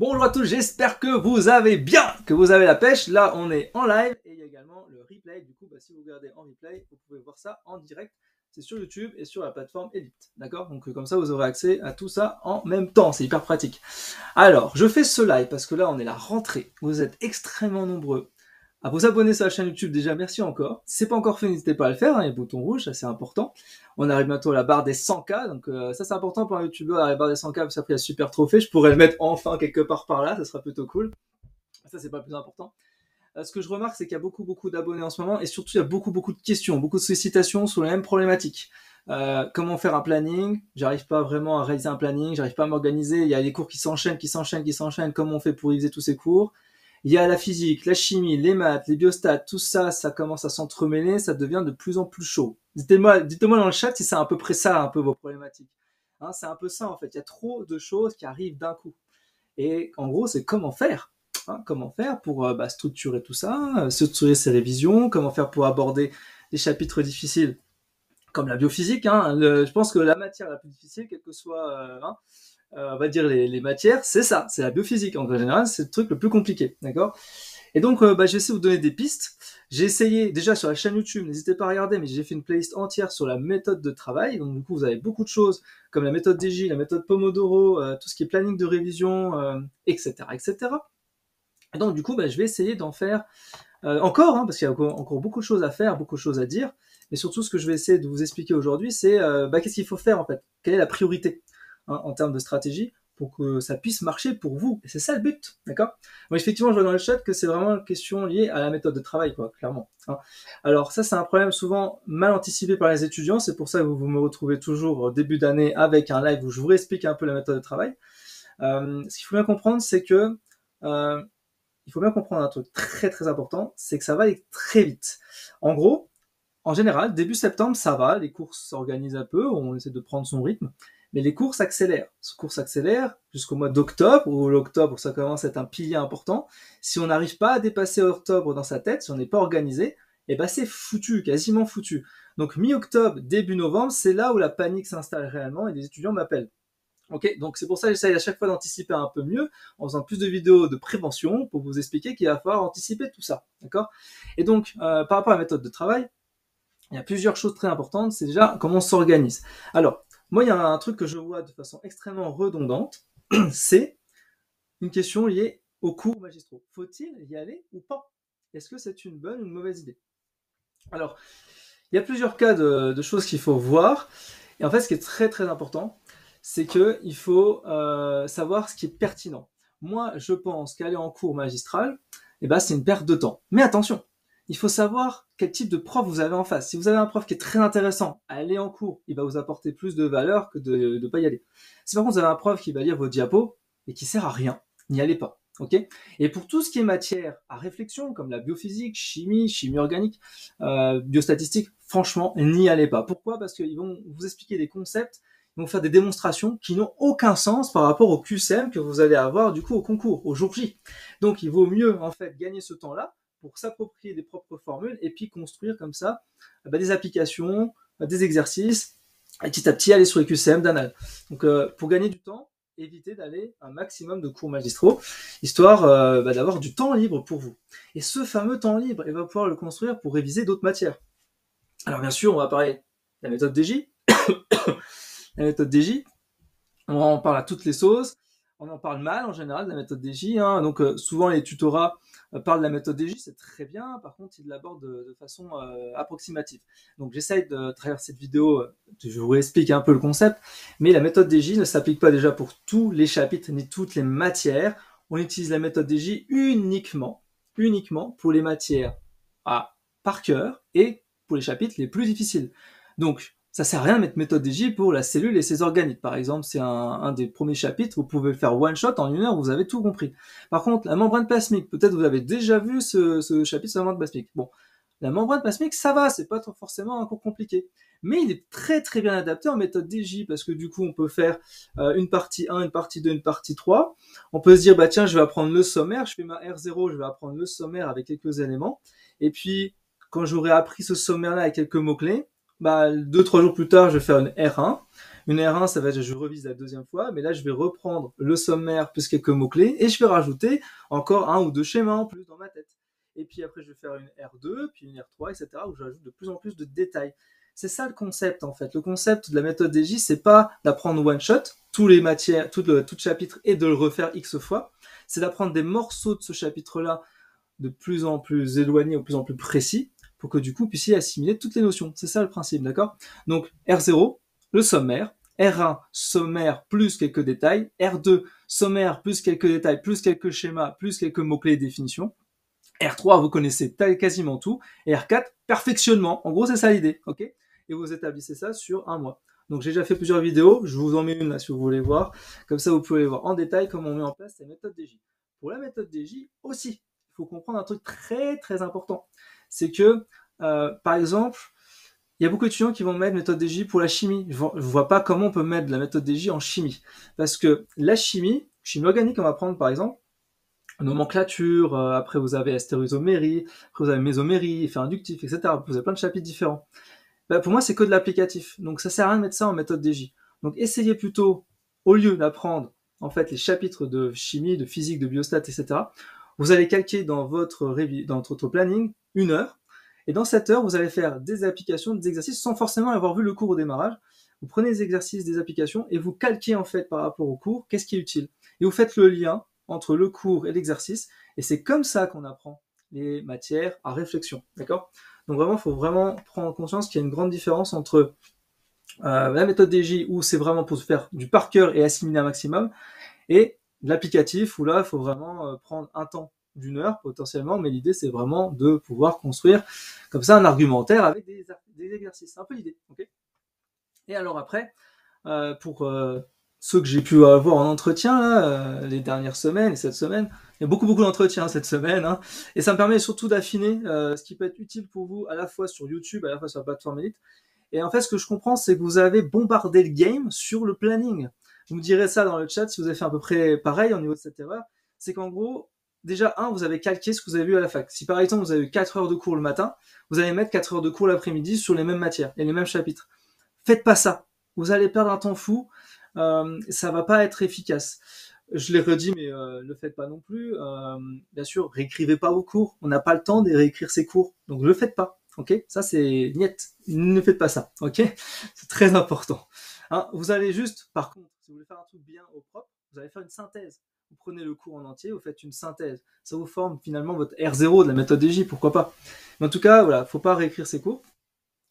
Bonjour à tous, j'espère que vous avez bien, que vous avez la pêche. Là, on est en live et il y a également le replay. Du coup, si vous regardez en replay, vous pouvez voir ça en direct. C'est sur YouTube et sur la plateforme Elite. D'accord? Donc, comme ça, vous aurez accès à tout ça en même temps. C'est hyper pratique. Alors, je fais ce live parce que là, on est la rentrée. Vous êtes extrêmement nombreux à vous abonner sur la chaîne YouTube. Déjà, merci encore. Si c'est pas encore fait, n'hésitez pas à le faire. Hein, les boutons rouges, ça c'est important. On arrive bientôt à la barre des 100K. Donc ça c'est important pour un YouTuber, à la barre des 100K, parce qu'après il y a super trophée. Je pourrais le mettre enfin quelque part par là, ça sera plutôt cool. Ça c'est pas le plus important. Ce que je remarque, c'est qu'il y a beaucoup d'abonnés en ce moment, et surtout il y a beaucoup de questions, beaucoup de sollicitations sur les mêmes problématiques. Comment faire un planning? J'arrive pas vraiment à réaliser un planning, j'arrive pas à m'organiser. Il y a des cours qui s'enchaînent. Comment on fait pour réviser tous ces cours? Il y a la physique, la chimie, les maths, les biostats, tout ça, ça commence à s'entremêler, ça devient de plus en plus chaud. Dites-moi dans le chat si c'est à peu près ça, un peu vos problématiques. Hein, c'est un peu ça en fait. Il y a trop de choses qui arrivent d'un coup. Et en gros, c'est comment faire. Hein, comment faire pour structurer tout ça, structurer ses révisions, comment faire pour aborder les chapitres difficiles comme la biophysique. Hein, je pense que la matière la plus difficile, quelle que soit on va dire les matières, c'est ça, c'est la biophysique. En général, c'est le truc le plus compliqué, d'accord? Et donc, je vais essayer de vous donner des pistes. J'ai essayé, déjà sur la chaîne YouTube, n'hésitez pas à regarder, mais j'ai fait une playlist entière sur la méthode de travail. Donc, du coup, vous avez beaucoup de choses, comme la méthode DJ, la méthode Pomodoro, tout ce qui est planning de révision, etc., etc. Et donc, du coup, je vais essayer d'en faire encore, hein, parce qu'il y a encore beaucoup de choses à faire, beaucoup de choses à dire. Mais surtout, ce que je vais essayer de vous expliquer aujourd'hui, c'est qu'est-ce qu'il faut faire, en fait? Quelle est la priorité? Hein, en termes de stratégie, pour que ça puisse marcher pour vous. Et c'est ça le but, d'accord? Bon, effectivement, je vois dans le chat que c'est vraiment une question liée à la méthode de travail, quoi, clairement. Hein. Alors ça, c'est un problème souvent mal anticipé par les étudiants. C'est pour ça que vous me retrouvez toujours au début d'année avec un live où je vous réexplique un peu la méthode de travail. Ce qu'il faut bien comprendre, c'est que il faut bien comprendre un truc très important, c'est que ça va aller très vite. En gros, en général, début septembre, ça va, les cours s'organisent un peu, on essaie de prendre son rythme, mais les cours s'accélèrent. Ce cours s'accélère jusqu'au mois d'octobre, où l'octobre, ça commence à être un pilier important. Si on n'arrive pas à dépasser octobre dans sa tête, si on n'est pas organisé, c'est foutu, quasiment foutu. Donc mi-octobre, début novembre, c'est là où la panique s'installe réellement et les étudiants m'appellent. Ok, donc c'est pour ça que j'essaye à chaque fois d'anticiper un peu mieux, en faisant plus de vidéos de prévention, pour vous expliquer qu'il va falloir anticiper tout ça, d'accord? Et donc, par rapport à la méthode de travail, il y a plusieurs choses très importantes, c'est déjà comment on s'organise. Alors, moi, il y a un truc que je vois de façon extrêmement redondante, c'est une question liée aux cours magistraux. Faut-il y aller ou pas? Est-ce que c'est une bonne ou une mauvaise idée? Alors, il y a plusieurs cas de choses qu'il faut voir, et en fait, ce qui est très important, c'est qu'il faut savoir ce qui est pertinent. Moi, je pense qu'aller en cours magistral, c'est une perte de temps. Mais attention, il faut savoir quel type de prof vous avez en face. Si vous avez un prof qui est très intéressant, aller en cours, il va vous apporter plus de valeur que de ne pas y aller. Si par contre vous avez un prof qui va lire vos diapos et qui sert à rien, n'y allez pas. Okay, et pour tout ce qui est matière à réflexion, comme la biophysique, chimie organique, biostatistique, franchement, n'y allez pas. Pourquoi? Parce qu'ils vont vous expliquer des concepts, ils vont faire des démonstrations qui n'ont aucun sens par rapport au QCM que vous allez avoir du coup au concours, au jour J. Donc il vaut mieux en fait gagner ce temps-là pour s'approprier des propres formules et puis construire comme ça des applications, des exercices, et petit à petit aller sur les QCM d'anal. Donc pour gagner du temps, évitez d'aller un maximum de cours magistraux, histoire d'avoir du temps libre pour vous. Et ce fameux temps libre, il va pouvoir le construire pour réviser d'autres matières. Alors bien sûr, on va parler de la méthode DJ. La méthode DJ, on en parle à toutes les sauces. On en parle mal en général de la méthode DJ. Hein. Donc souvent les tutorats parlent de la méthode DJ, c'est très bien. Par contre, ils l'abordent de façon approximative. Donc j'essaye de travers cette vidéo, je vous explique un peu le concept. Mais la méthode DJ ne s'applique pas déjà pour tous les chapitres ni toutes les matières. On utilise la méthode DJ uniquement pour les matières par cœur et pour les chapitres les plus difficiles. Donc ça sert à rien de mettre méthode DJ pour la cellule et ses organites. Par exemple, c'est un des premiers chapitres, vous pouvez le faire one shot en 1 heure, vous avez tout compris. Par contre, la membrane plasmique, peut-être vous avez déjà vu ce chapitre sur la membrane plasmique. Bon, la membrane plasmique, ça va, c'est pas forcément un cours compliqué. Mais il est très bien adapté en méthode DJ, parce que du coup, on peut faire une partie 1, une partie 2, une partie 3. On peut se dire, tiens, je vais apprendre le sommaire, je fais ma R0, je vais apprendre le sommaire avec quelques éléments. Et puis, quand j'aurai appris ce sommaire-là avec quelques mots-clés, 2-3 jours plus tard, je vais faire une R1. Une R1, ça va être, je revise la deuxième fois, mais là, je vais reprendre le sommaire plus quelques mots-clés et je vais rajouter encore 1 ou 2 schémas en plus dans ma tête. Et puis après, je vais faire une R2, puis une R3, etc., où je rajoute de plus en plus de détails. C'est ça le concept, en fait. Le concept de la méthode DJ, c'est pas d'apprendre one shot, tous les matières, tout chapitre, et de le refaire X fois. C'est d'apprendre des morceaux de ce chapitre-là de plus en plus éloignés, de plus en plus précis, pour que du coup, vous puissiez assimiler toutes les notions. C'est ça le principe, d'accord? Donc, R0, le sommaire. R1, sommaire plus quelques détails. R2, sommaire plus quelques détails, plus quelques schémas, plus quelques mots-clés et définitions. R3, vous connaissez quasiment tout. Et R4, perfectionnement. En gros, c'est ça l'idée, ok? Et vous établissez ça sur un mois. Donc, j'ai déjà fait plusieurs vidéos. Je vous en mets une là si vous voulez voir. Comme ça, vous pouvez voir en détail comment on met en place la méthode DJ. Pour la méthode DJ aussi, il faut comprendre un truc très très important. C'est que, par exemple, il y a beaucoup d'étudiants qui vont mettre méthode DJ pour la chimie. Je ne vois pas comment on peut mettre la méthode DJ en chimie. Parce que la chimie organique, on va prendre par exemple, nomenclature, après vous avez la stéréoisomérie, après vous avez mésomérie, effet inductif, etc. Vous avez plein de chapitres différents. Pour moi, c'est que de l'applicatif. Donc ça sert à rien de mettre ça en méthode DJ. Donc essayez plutôt, au lieu d'apprendre en fait les chapitres de chimie, de physique, de biostat, etc., vous allez calquer dans votre planning 1 heure. Et dans cette heure, vous allez faire des applications, des exercices, sans forcément avoir vu le cours au démarrage. Vous prenez les exercices, des applications, et vous calquez en fait par rapport au cours, qu'est-ce qui est utile. Et vous faites le lien entre le cours et l'exercice, et c'est comme ça qu'on apprend les matières à réflexion, d'accord? Donc vraiment, il faut vraiment prendre conscience qu'il y a une grande différence entre la méthode DJ, où c'est vraiment pour se faire du par cœur et assimiler un maximum, et l'applicatif, où là, il faut vraiment prendre un temps d'1 heure potentiellement, mais l'idée, c'est vraiment de pouvoir construire comme ça un argumentaire avec des exercices. C'est un peu l'idée, ok? Et alors après, pour ceux que j'ai pu avoir en entretien là, les dernières semaines et cette semaine, il y a beaucoup d'entretiens cette semaine, hein, et ça me permet surtout d'affiner ce qui peut être utile pour vous à la fois sur YouTube, à la fois sur la plateforme Elite. Et en fait, ce que je comprends, c'est que vous avez bombardé le game sur le planning. Vous me direz ça dans le chat si vous avez fait à peu près pareil au niveau de cette erreur. C'est qu'en gros, déjà, vous avez calqué ce que vous avez vu à la fac. Si par exemple vous avez eu 4 heures de cours le matin, vous allez mettre 4 heures de cours l'après-midi sur les mêmes matières et les mêmes chapitres. Faites pas ça. Vous allez perdre un temps fou. Ça va pas être efficace. Je l'ai redit, mais le faites pas non plus. Bien sûr, réécrivez pas vos cours. On n'a pas le temps de réécrire ses cours, donc le faites pas. Ok, ça c'est niet. Ne faites pas ça. Ok, c'est très important. Hein, vous allez juste, par contre, si vous voulez faire un truc bien au propre, vous allez faire une synthèse. Vous prenez le cours en entier, vous faites une synthèse. Ça vous forme finalement votre R0 de la méthode DJ, pourquoi pas. Mais en tout cas, voilà, faut pas réécrire ses cours.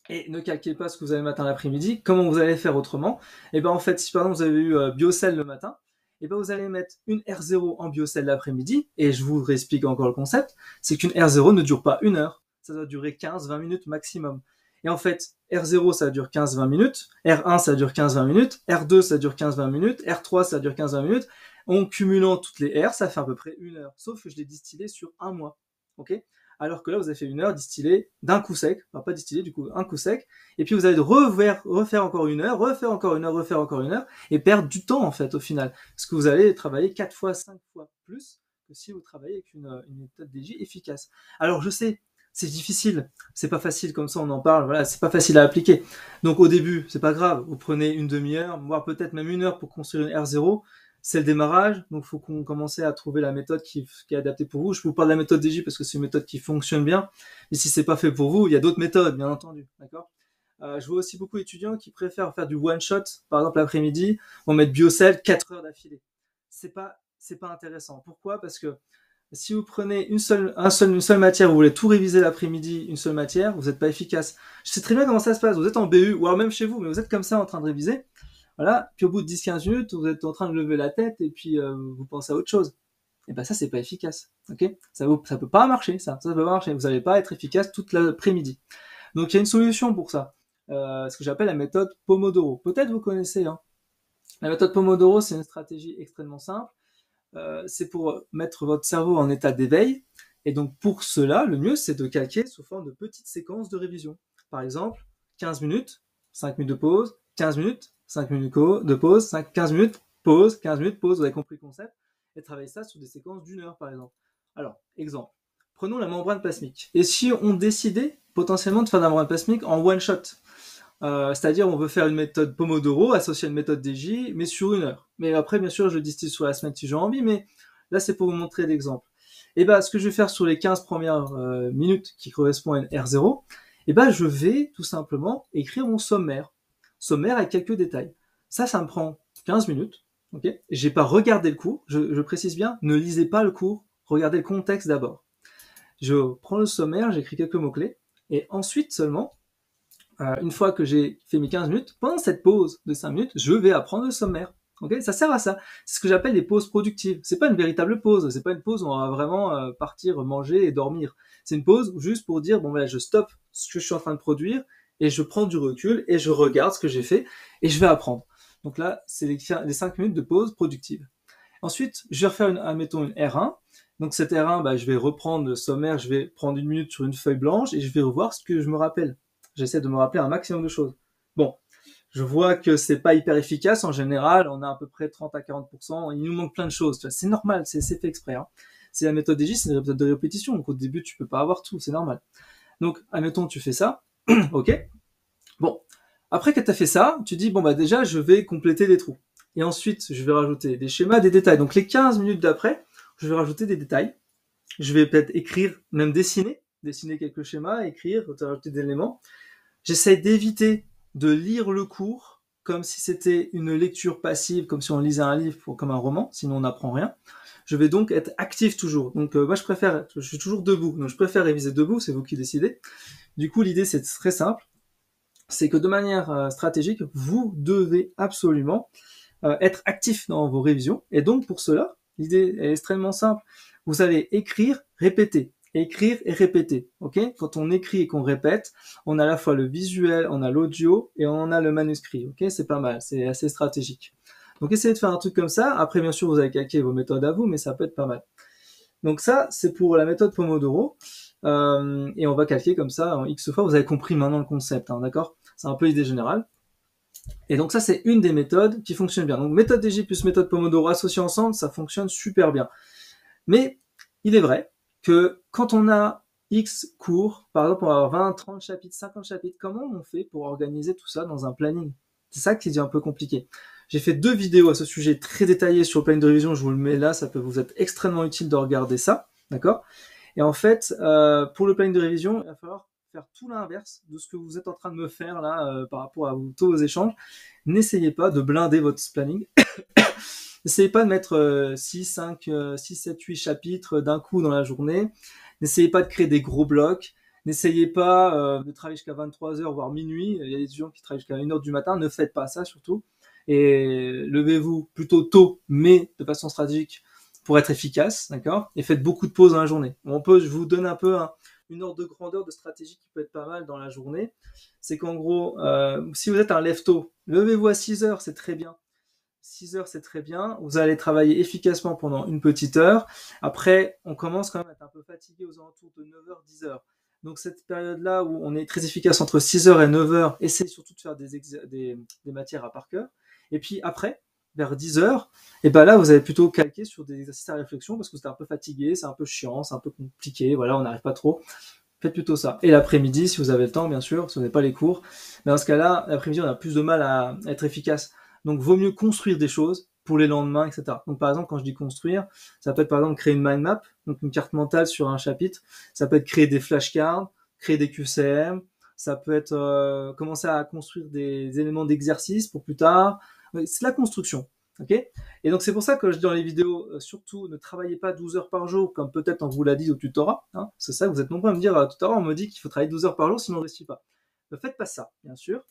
Et ne calquez pas ce que vous avez le matin l'après-midi. Comment vous allez faire autrement? Et ben en fait, si par exemple vous avez eu Biocell le matin, et ben vous allez mettre une R0 en Biocell l'après-midi, et je vous réexplique encore le concept, c'est qu'une R0 ne dure pas 1 heure, ça doit durer 15-20 minutes maximum. Et en fait, R0 ça dure 15-20 minutes, R1 ça dure 15-20 minutes, R2 ça dure 15-20 minutes, R3 ça dure 15-20 minutes, en cumulant toutes les R, ça fait à peu près 1 heure, sauf que je l'ai distillé sur un mois. Ok? Alors que là, vous avez fait 1 heure distillé d'un coup sec, enfin pas distillé, du coup, un coup sec, et puis vous allez refaire encore 1 heure, refaire encore 1 heure, refaire encore 1 heure, et perdre du temps, en fait, au final. Parce que vous allez travailler 4 fois, 5 fois plus que si vous travaillez avec une méthode DJ efficace. Alors, je sais, c'est difficile, c'est pas facile, comme ça on en parle, voilà, c'est pas facile à appliquer. Donc au début, c'est pas grave, vous prenez une demi-heure, voire peut-être même 1 heure pour construire une R0, c'est le démarrage, donc il faut qu'on commence à trouver la méthode qui est adaptée pour vous. Je vous parle de la méthode DJ parce que c'est une méthode qui fonctionne bien, mais si c'est pas fait pour vous, il y a d'autres méthodes, bien entendu, d'accord? Je vois aussi beaucoup d'étudiants qui préfèrent faire du one-shot, par exemple l'après-midi, vont mettre Biocell 4 heures d'affilée. C'est pas intéressant. Pourquoi? Parce que si vous prenez une seule matière, vous voulez tout réviser l'après-midi, une seule matière, vous n'êtes pas efficace. Je sais très bien comment ça se passe, vous êtes en BU, ou alors même chez vous, mais vous êtes comme ça en train de réviser, voilà, puis au bout de 10-15 minutes, vous êtes en train de lever la tête et puis vous pensez à autre chose. Et ben ça, c'est pas efficace. Ok? Ça peut pas marcher, ça peut pas marcher. Vous n'allez pas être efficace toute l'après-midi. Donc il y a une solution pour ça, ce que j'appelle la méthode Pomodoro. Peut-être vous connaissez. Hein. La méthode Pomodoro, c'est une stratégie extrêmement simple. C'est pour mettre votre cerveau en état d'éveil. Et donc pour cela, le mieux, c'est de calquer sous forme de petites séquences de révision. Par exemple, 15 minutes, 5 minutes de pause, 15 minutes, 5 minutes de pause, 15 minutes, pause, 15 minutes, pause, vous avez compris le concept, et travailler ça sur des séquences d'1 heure par exemple. Alors, exemple, prenons la membrane plasmique. Et si on décidait potentiellement de faire de la membrane plasmique en one shot, C'est-à-dire, on veut faire une méthode Pomodoro associée à une méthode DJ, mais sur 1 heure. Mais après, bien sûr, je distille sur la semaine si j'ai envie, mais là, c'est pour vous montrer l'exemple. Et ben, ce que je vais faire sur les 15 premières minutes qui correspondent à une R0, et ben, je vais tout simplement écrire mon sommaire. Sommaire avec quelques détails. Ça me prend 15 minutes. Ok, j'ai pas regardé le cours. Je précise bien, ne lisez pas le cours. Regardez le contexte d'abord. Je prends le sommaire, j'écris quelques mots-clés, et ensuite seulement, une fois que j'ai fait mes 15 minutes, pendant cette pause de 5 minutes, je vais apprendre le sommaire. Okay, ça sert à ça. C'est ce que j'appelle les pauses productives. C'est pas une véritable pause. C'est pas une pause où on va vraiment partir manger et dormir. C'est une pause juste pour dire bon voilà, je stoppe ce que je suis en train de produire et je prends du recul et je regarde ce que j'ai fait et je vais apprendre. Donc là, c'est les 5 minutes de pause productive. Ensuite, je vais refaire admettons une R1. Donc cette R1, bah, je vais reprendre le sommaire, je vais prendre 1 minute sur une feuille blanche et je vais revoir ce que je me rappelle. J'essaie de me rappeler un maximum de choses. Bon, je vois que c'est pas hyper efficace. En général, on a à peu près 30 à 40%. Il nous manque plein de choses. C'est normal, c'est fait exprès. Hein. C'est la méthode DJ, c'est une méthode de répétition. Donc au début, tu peux pas avoir tout, c'est normal. Donc, admettons, tu fais ça. Ok. Bon. Après que tu as fait ça, tu dis, bon, bah déjà, je vais compléter les trous. Et ensuite, je vais rajouter des schémas, des détails. Donc les 15 minutes d'après, je vais rajouter des détails. Je vais peut-être écrire, même dessiner quelques schémas, écrire, rajouter des éléments. J'essaie d'éviter de lire le cours comme si c'était une lecture passive, comme si on lisait un livre, comme un roman, sinon on n'apprend rien. Je vais donc être actif toujours. Donc moi je suis toujours debout, donc je préfère réviser debout, c'est vous qui décidez. Du coup l'idée c'est très simple, c'est que de manière stratégique, vous devez absolument être actif dans vos révisions. Et donc pour cela, l'idée est extrêmement simple. Vous allez écrire, répéter. Écrire et répéter. Ok. Quand on écrit et qu'on répète, on a à la fois le visuel, on a l'audio et on a le manuscrit. Ok. C'est pas mal. C'est assez stratégique. Donc essayez de faire un truc comme ça. Après, bien sûr, vous allez calquer vos méthodes à vous, mais ça peut être pas mal. Donc ça, c'est pour la méthode Pomodoro. Et on va calquer comme ça en X fois. Vous avez compris maintenant le concept, hein, d'accord? C'est un peu l'idée générale. Et donc ça, c'est une des méthodes qui fonctionne bien. Donc méthode DJ plus méthode Pomodoro associées ensemble, ça fonctionne super bien. Mais il est vrai que quand on a X cours, par exemple on va avoir 20, 30 chapitres, 50 chapitres, comment on fait pour organiser tout ça dans un planning? C'est ça qui est un peu compliqué. J'ai fait 2 vidéos à ce sujet très détaillées sur le planning de révision, je vous le mets là, ça peut vous être extrêmement utile de regarder ça, d'accord? Et en fait, pour le planning de révision, il va falloir faire tout l'inverse de ce que vous êtes en train de me faire là par rapport à tous vos échanges. N'essayez pas de blinder votre planning. N'essayez pas de mettre 6, 5, 6, 7, 8 chapitres d'un coup dans la journée. N'essayez pas de créer des gros blocs. N'essayez pas de travailler jusqu'à 23h, voire minuit. Il y a des gens qui travaillent jusqu'à 1h du matin. Ne faites pas ça surtout. Et levez-vous plutôt tôt, mais de façon stratégique pour être efficace, d'accord? Et faites beaucoup de pauses dans la journée. Je vous donne un peu une ordre de grandeur de stratégie qui peut être pas mal dans la journée. C'est qu'en gros, si vous êtes un lève-tôt, levez-vous à 6h, c'est très bien. 6 heures, c'est très bien. Vous allez travailler efficacement pendant une petite heure. Après, on commence quand même à être un peu fatigué aux alentours de 9h, 10h. Donc cette période-là où on est très efficace entre 6h et 9h, essayez surtout de faire des matières à par cœur. Et puis après, vers 10h, et ben là, vous allez plutôt calquer sur des exercices à réflexion parce que vous êtes un peu fatigué, c'est un peu chiant, c'est un peu compliqué, voilà, on n'arrive pas trop. Faites plutôt ça. Et l'après-midi, si vous avez le temps, bien sûr, si vous n'avez pas les cours. Mais dans ce cas-là, l'après-midi, on a plus de mal à être efficace. Donc, vaut mieux construire des choses pour les lendemains, etc. Donc, par exemple, quand je dis construire, ça peut être, par exemple, créer une mind map, donc une carte mentale sur un chapitre. Ça peut être créer des flashcards, créer des QCM. Ça peut être commencer à construire des éléments d'exercice pour plus tard. C'est la construction. Ok. Et donc c'est pour ça que je dis dans les vidéos, surtout ne travaillez pas 12 heures par jour, comme peut-être on vous l'a dit au tutorat. Hein. C'est ça, vous êtes nombreux à me dire, tutorat, on me dit qu'il faut travailler 12 heures par jour, sinon on ne réussit pas. Ne faites pas ça, bien sûr.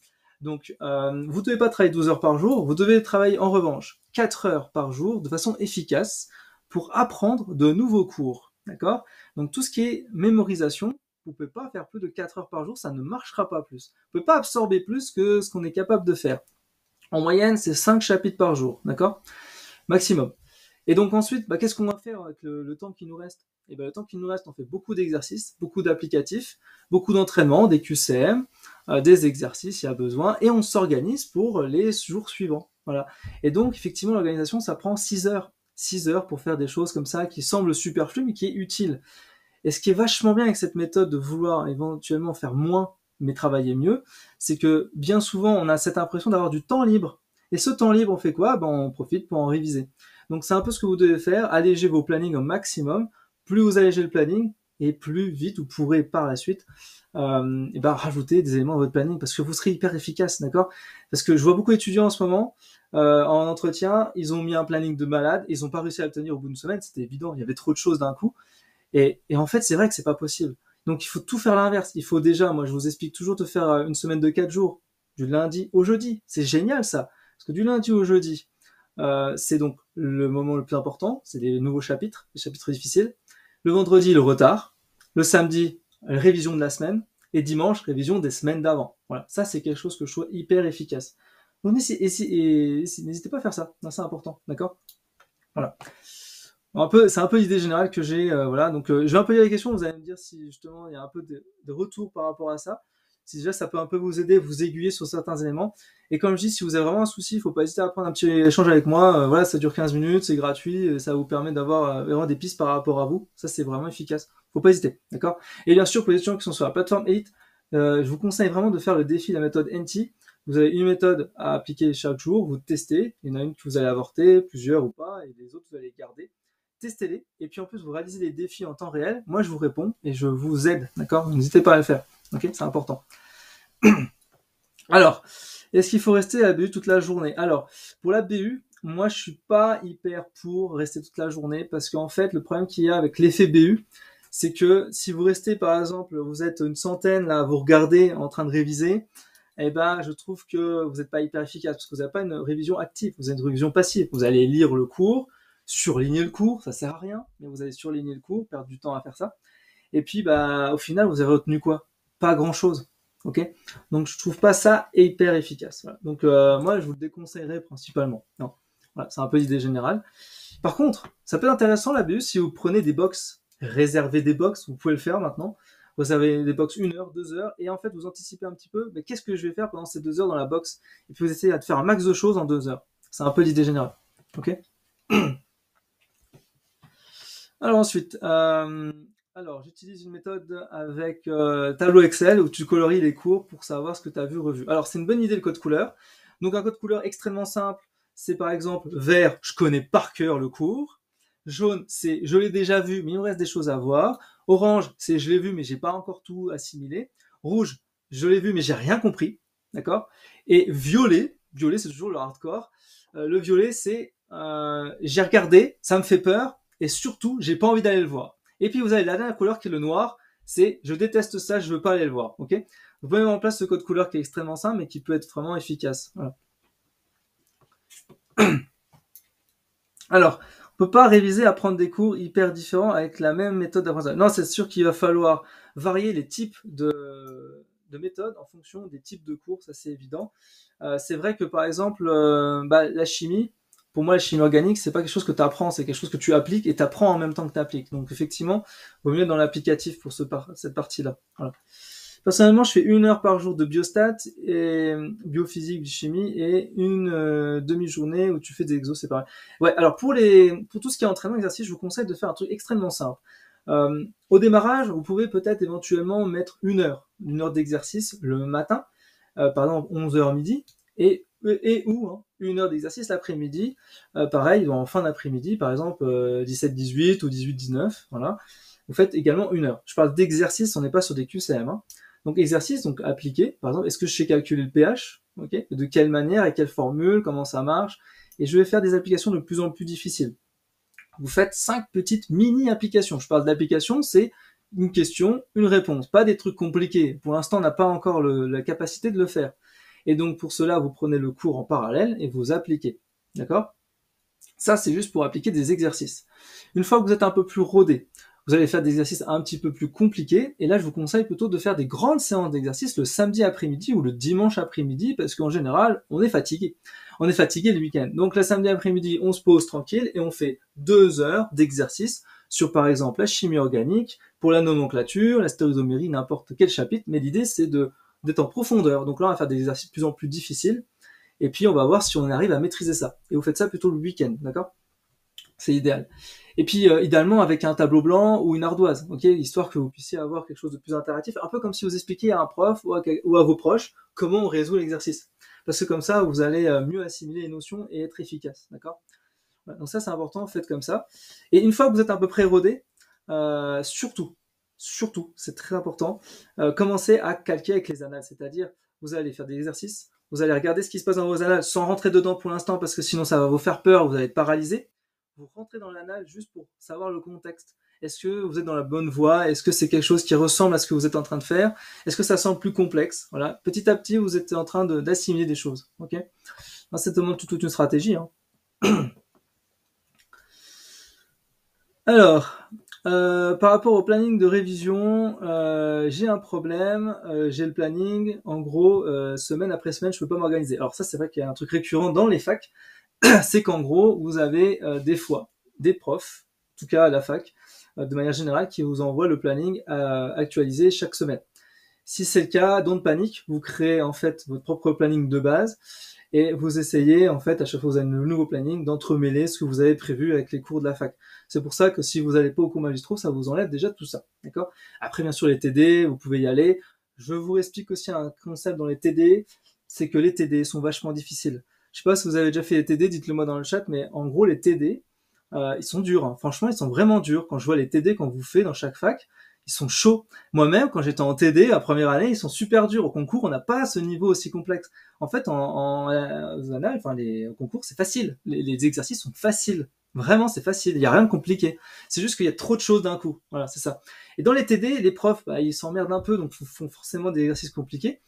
Donc vous ne devez pas travailler 12 heures par jour, vous devez travailler en revanche 4 heures par jour de façon efficace pour apprendre de nouveaux cours. D'accord? Donc tout ce qui est mémorisation, vous ne pouvez pas faire plus de 4 heures par jour, ça ne marchera pas plus. Vous ne pouvez pas absorber plus que ce qu'on est capable de faire. En moyenne, c'est 5 chapitres par jour, d'accord? Maximum. Et donc ensuite, qu'est-ce qu'on va faire avec le temps qui nous reste? Et le temps qui nous reste, on fait beaucoup d'exercices, beaucoup d'applicatifs, beaucoup d'entraînements, des QCM, des exercices, il y a besoin, et on s'organise pour les jours suivants. Voilà. Et donc, effectivement, l'organisation, ça prend 6 heures. 6 heures pour faire des choses comme ça qui semblent superflues, mais qui est utile. Et ce qui est vachement bien avec cette méthode de vouloir éventuellement faire moins mais travailler mieux, c'est que bien souvent, on a cette impression d'avoir du temps libre. Et ce temps libre, on fait quoi? Ben, on profite pour en réviser. Donc c'est un peu ce que vous devez faire, alléger vos plannings au maximum. Plus vous allégez le planning, et plus vite vous pourrez par la suite et ben, rajouter des éléments à votre planning, parce que vous serez hyper efficace, d'accord? Parce que je vois beaucoup d'étudiants en ce moment, en entretien, ils ont mis un planning de malade, ils n'ont pas réussi à le tenir au bout d'une semaine, c'était évident, il y avait trop de choses d'un coup. Et en fait, c'est vrai que c'est pas possible. Donc il faut tout faire l'inverse. Il faut déjà, moi je vous explique toujours de faire une semaine de 4 jours, du lundi au jeudi. C'est génial ça. Parce que du lundi au jeudi, c'est donc le moment le plus important, c'est les nouveaux chapitres, les chapitres difficiles. Le vendredi, le retard. Le samedi, révision de la semaine. Et dimanche, révision des semaines d'avant. Voilà, ça c'est quelque chose que je trouve hyper efficace. Donc n'hésitez pas à faire ça, c'est important, d'accord? Voilà. C'est un peu l'idée générale que j'ai, voilà. Donc, je vais un peu lire les questions. Vous allez me dire si justement il y a un peu de retour par rapport à ça. Si déjà ça peut un peu vous aider, vous aiguiller sur certains éléments. Et comme je dis, si vous avez vraiment un souci, il faut pas hésiter à prendre un petit échange avec moi. Voilà, ça dure 15 minutes, c'est gratuit, et ça vous permet d'avoir vraiment des pistes par rapport à vous. Ça, c'est vraiment efficace. Faut pas hésiter, d'accord? Et bien sûr, pour les étudiants qui sont sur la plateforme Elite, je vous conseille vraiment de faire le défi, la méthode NT. Vous avez une méthode à appliquer chaque jour, vous testez. Il y en a une que vous allez avorter, plusieurs ou pas, et les autres vous allez les garder. Testez-les, et puis en plus vous réalisez les défis en temps réel. Moi je vous réponds et je vous aide, d'accord? N'hésitez pas à le faire, ok? C'est important. Alors, est-ce qu'il faut rester à la BU toute la journée? Alors, pour la BU, moi je suis pas hyper pour rester toute la journée, parce qu'en fait le problème qu'il y a avec l'effet BU, c'est que si vous restez par exemple, vous êtes une centaine là, vous regardez en train de réviser, eh ben je trouve que vous n'êtes pas hyper efficace, parce que vous n'avez pas une révision active, vous avez une révision passive. Vous allez lire le cours, surligner le cours, ça sert à rien, mais vous allez surligner le cours, perdre du temps à faire ça. Et puis, bah, au final, vous avez retenu quoi? Pas grand chose. Ok? Donc, je trouve pas ça hyper efficace. Voilà. Donc, moi, je vous le déconseillerais principalement. Non. Voilà, c'est un peu l'idée générale. Par contre, ça peut être intéressant la BU si vous prenez des box, réservez des box, vous pouvez le faire maintenant. Vous avez des box 1 heure, 2 heures, et en fait, vous anticipez un petit peu, mais qu'est-ce que je vais faire pendant ces 2 heures dans la box? Et puis, vous essayez de faire un max de choses en 2 heures. C'est un peu l'idée générale. Ok? Alors ensuite, j'utilise une méthode avec tableau Excel où tu colories les cours pour savoir ce que tu as vu, revu. Alors c'est une bonne idée le code couleur. Donc un code couleur extrêmement simple, c'est par exemple vert, je connais par cœur le cours. Jaune, c'est je l'ai déjà vu, mais il me reste des choses à voir. Orange, c'est je l'ai vu, mais j'ai pas encore tout assimilé. Rouge, je l'ai vu, mais j'ai rien compris. D'accord? Et violet, c'est toujours le hardcore. Le violet, c'est j'ai regardé, ça me fait peur, et surtout, j'ai pas envie d'aller le voir. Et puis vous avez la dernière couleur qui est le noir, c'est je déteste ça, je veux pas aller le voir. Ok? Vous pouvez mettre en place ce code couleur qui est extrêmement simple, mais qui peut être vraiment efficace. Voilà. Alors, on peut pas réviser, apprendre des cours hyper différents avec la même méthode d'apprentissage. Non, c'est sûr qu'il va falloir varier les types de méthodes en fonction des types de cours, ça c'est évident. C'est vrai que par exemple, la chimie, pour moi la chimie organique, c'est pas quelque chose que tu apprends, c'est quelque chose que tu appliques et tu apprends en même temps que tu appliques. Donc effectivement, il vaut mieux être dans l'applicatif pour cette partie-là. Voilà. Personnellement, je fais 1 heure par jour de biostat et biophysique, chimie, et une demi-journée où tu fais des exos, c'est pareil. Ouais, alors pour tout ce qui est entraînement, exercice, je vous conseille de faire un truc extrêmement simple. Au démarrage, vous pouvez peut-être éventuellement mettre 1 heure d'exercice le matin, par exemple 11h midi, et ou 1 heure d'exercice l'après-midi, pareil, en fin d'après-midi, par exemple 17-18 ou 18-19, voilà. Vous faites également 1 heure. Je parle d'exercice, on n'est pas sur des QCM. Hein. Donc exercice, donc appliqué. Par exemple, est-ce que je sais calculer le pH? Okay. De quelle manière et quelle formule, comment ça marche? Et je vais faire des applications de plus en plus difficiles. Vous faites 5 petites mini-applications. Je parle d'application, c'est une question, une réponse. Pas des trucs compliqués. Pour l'instant, on n'a pas encore la capacité de le faire. Et donc pour cela, vous prenez le cours en parallèle et vous appliquez. D'accord? Ça, c'est juste pour appliquer des exercices. Une fois que vous êtes un peu plus rodé, vous allez faire des exercices un petit peu plus compliqués. Et là, je vous conseille plutôt de faire des grandes séances d'exercices le samedi après-midi ou le dimanche après-midi, parce qu'en général, on est fatigué. On est fatigué le week-end. Donc, le samedi après-midi, on se pose tranquille et on fait 2 heures d'exercice sur, par exemple, la chimie organique, pour la nomenclature, la stéréoisomérie, n'importe quel chapitre. Mais l'idée, c'est d'être en profondeur. Donc là, on va faire des exercices de plus en plus difficiles. Et puis, on va voir si on arrive à maîtriser ça. Et vous faites ça plutôt le week-end, d'accord? C'est idéal. Et puis, idéalement, avec un tableau blanc ou une ardoise, ok, histoire que vous puissiez avoir quelque chose de plus interactif, un peu comme si vous expliquiez à un prof ou à vos proches comment on résout l'exercice. Parce que comme ça, vous allez mieux assimiler les notions et être efficace, d'accord? Voilà, donc ça, c'est important, faites comme ça. Et une fois que vous êtes à peu près rodé, surtout, c'est très important, commencez à calquer avec les annales, c'est-à-dire vous allez faire des exercices, vous allez regarder ce qui se passe dans vos annales sans rentrer dedans pour l'instant parce que sinon ça va vous faire peur, vous allez être paralysé. Vous rentrez dans l'annale juste pour savoir le contexte. Est-ce que vous êtes dans la bonne voie? Est-ce que c'est quelque chose qui ressemble à ce que vous êtes en train de faire? Est-ce que ça semble plus complexe? Voilà. Petit à petit, vous êtes en train d'assimiler des choses. Ok? C'est toute une stratégie. Hein. Alors, par rapport au planning de révision, j'ai un problème. J'ai le planning, en gros, semaine après semaine, je peux pas m'organiser. Alors ça, c'est vrai qu'il y a un truc récurrent dans les facs, c'est qu'en gros, vous avez des fois des profs, en tout cas à la fac, de manière générale, qui vous envoient le planning actualisé chaque semaine. Si c'est le cas, don't panique, vous créez en fait votre propre planning de base et vous essayez en fait à chaque fois que vous avez le nouveau planning d'entremêler ce que vous avez prévu avec les cours de la fac. C'est pour ça que si vous n'allez pas aux cours magistraux, ça vous enlève déjà tout ça, d'accord? Après bien sûr les TD, vous pouvez y aller. Je vous explique aussi un concept dans les TD, c'est que les TD sont vachement difficiles. Je sais pas si vous avez déjà fait les TD, dites-le moi dans le chat, mais en gros les TD, ils sont durs. Hein. Franchement, ils sont vraiment durs. Quand je vois les TD qu'on vous fait dans chaque fac, ils sont chauds. Moi-même, quand j'étais en TD, la première année, ils sont super durs. Au concours, on n'a pas ce niveau aussi complexe. En fait, aux annales, enfin, au concours, c'est facile. Les exercices sont faciles. Vraiment, c'est facile. Il n'y a rien de compliqué. C'est juste qu'il y a trop de choses d'un coup. Voilà, c'est ça. Et dans les TD, les profs, ils s'emmerdent un peu, donc font forcément des exercices compliqués.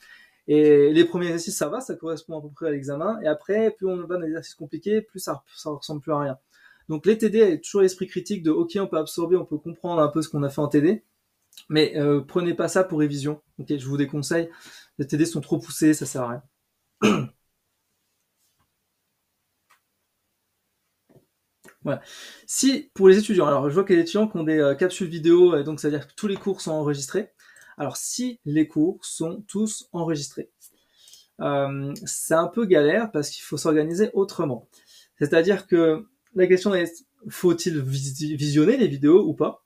Et les premiers exercices, ça va, ça correspond à peu près à l'examen. Et après, plus on va dans les exercices compliqués, plus ça ressemble plus à rien. Donc les TD a toujours l'esprit critique de ok, on peut absorber, on peut comprendre un peu ce qu'on a fait en TD, mais prenez pas ça pour révision. Ok, je vous déconseille. Les TD sont trop poussés, ça sert à rien. Voilà. Si pour les étudiants, alors je vois qu'il y a des étudiants qui ont des capsules vidéo, et donc ça veut dire que tous les cours sont enregistrés. Alors si les cours sont tous enregistrés, c'est un peu galère parce qu'il faut s'organiser autrement. C'est-à-dire que la question est faut-il visionner les vidéos ou pas?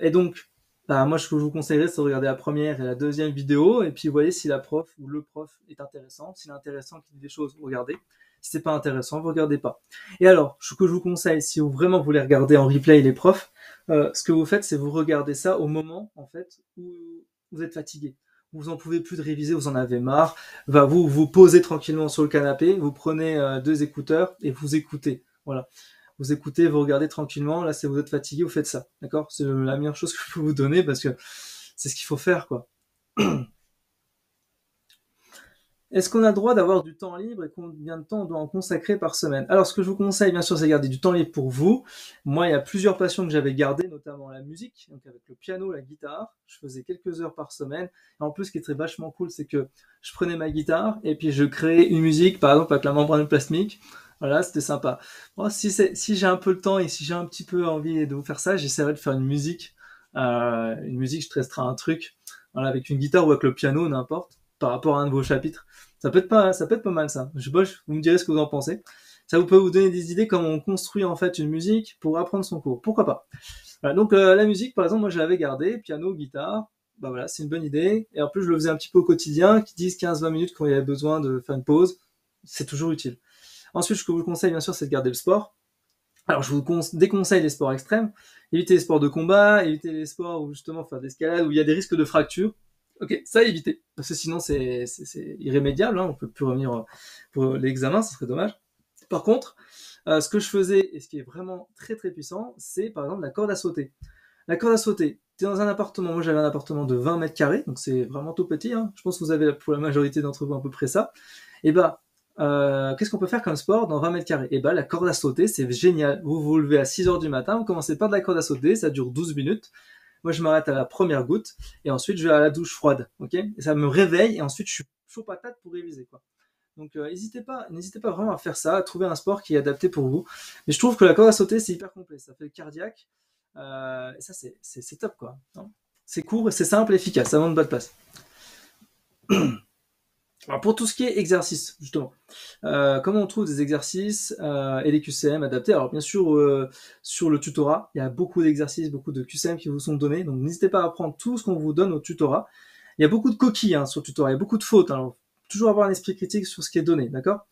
Et donc, bah, moi, ce que je vous conseillerais, c'est de regarder la première et la deuxième vidéo, et puis vous voyez si la prof ou le prof est intéressant. S'il est intéressant, qu'il dit des choses, vous regardez. Si c'est pas intéressant, vous regardez pas. Et alors, ce que je vous conseille, si vous vraiment voulez regarder en replay les profs, ce que vous faites, c'est vous regardez ça au moment, en fait, où vous êtes fatigué. Vous en pouvez plus de réviser, vous en avez marre. Bah, vous posez tranquillement sur le canapé, vous prenez deux écouteurs et vous écoutez. Voilà. Vous écoutez, vous regardez tranquillement. Là, si vous êtes fatigué, vous faites ça. D'accord? C'est la meilleure chose que je peux vous donner parce que c'est ce qu'il faut faire, quoi. Est-ce qu'on a le droit d'avoir du temps libre et combien de temps on doit en consacrer par semaine? Alors, ce que je vous conseille, bien sûr, c'est garder du temps libre pour vous. Moi, il y a plusieurs passions que j'avais gardées, notamment la musique, donc avec le piano, la guitare. Je faisais quelques heures par semaine. Et en plus, ce qui est très vachement cool, c'est que je prenais ma guitare et puis je créais une musique, par exemple, avec la membrane plasmique. Voilà, c'était sympa. Bon, si j'ai un peu le temps et si j'ai un petit peu envie de vous faire ça, j'essaierai de faire une musique. Je testerai un truc, voilà, avec une guitare ou avec le piano, n'importe, par rapport à un de vos chapitres. Ça peut être pas mal ça. Je sais pas, vous me direz ce que vous en pensez. Ça vous peut vous donner des idées comment on construit en fait une musique pour apprendre son cours. Pourquoi pas. Voilà, donc la musique, par exemple, moi je l'avais gardée, piano, guitare. Bah voilà, c'est une bonne idée. Et en plus, je le faisais un petit peu au quotidien, 10, 15, 20 minutes quand il y avait besoin de faire une pause. C'est toujours utile. Ensuite, ce que je vous conseille, bien sûr, c'est de garder le sport. Alors, je vous déconseille les sports extrêmes. Évitez les sports de combat, évitez les sports où justement faire d'escalade, où il y a des risques de fracture. Ok, ça éviter, parce que sinon c'est irrémédiable, hein, on peut plus revenir pour l'examen, ça serait dommage. Par contre, ce que je faisais, et ce qui est vraiment très très puissant, c'est par exemple la corde à sauter. La corde à sauter, tu es dans un appartement, moi j'avais un appartement de 20 mètres carrés, donc c'est vraiment tout petit, hein. Je pense que vous avez pour la majorité d'entre vous à peu près ça. Et bah, qu'est-ce qu'on peut faire comme sport dans 20 mètres carrés? Et bah la corde à sauter, c'est génial. Vous vous levez à 6 heures du matin, vous commencez par de la corde à sauter, ça dure 12 minutes. Moi, je m'arrête à la première goutte et ensuite je vais à la douche froide, ok? Et ça me réveille et ensuite je suis chaud patate pour réviser, quoi. Donc, n'hésitez pas vraiment à faire ça, à trouver un sport qui est adapté pour vous. Mais je trouve que la corde à sauter, c'est hyper complet. Ça fait le cardiaque. Et ça, c'est top, quoi. Hein. C'est court, c'est simple et efficace. Ça demande pas de place. Alors pour tout ce qui est exercice, justement, comment on trouve des exercices et des QCM adaptés? Alors bien sûr, sur le tutorat, il y a beaucoup d'exercices, beaucoup de QCM qui vous sont donnés, donc n'hésitez pas à apprendre tout ce qu'on vous donne au tutorat. Il y a beaucoup de coquilles sur le tutorat, il y a beaucoup de fautes, alors toujours avoir un esprit critique sur ce qui est donné, d'accord?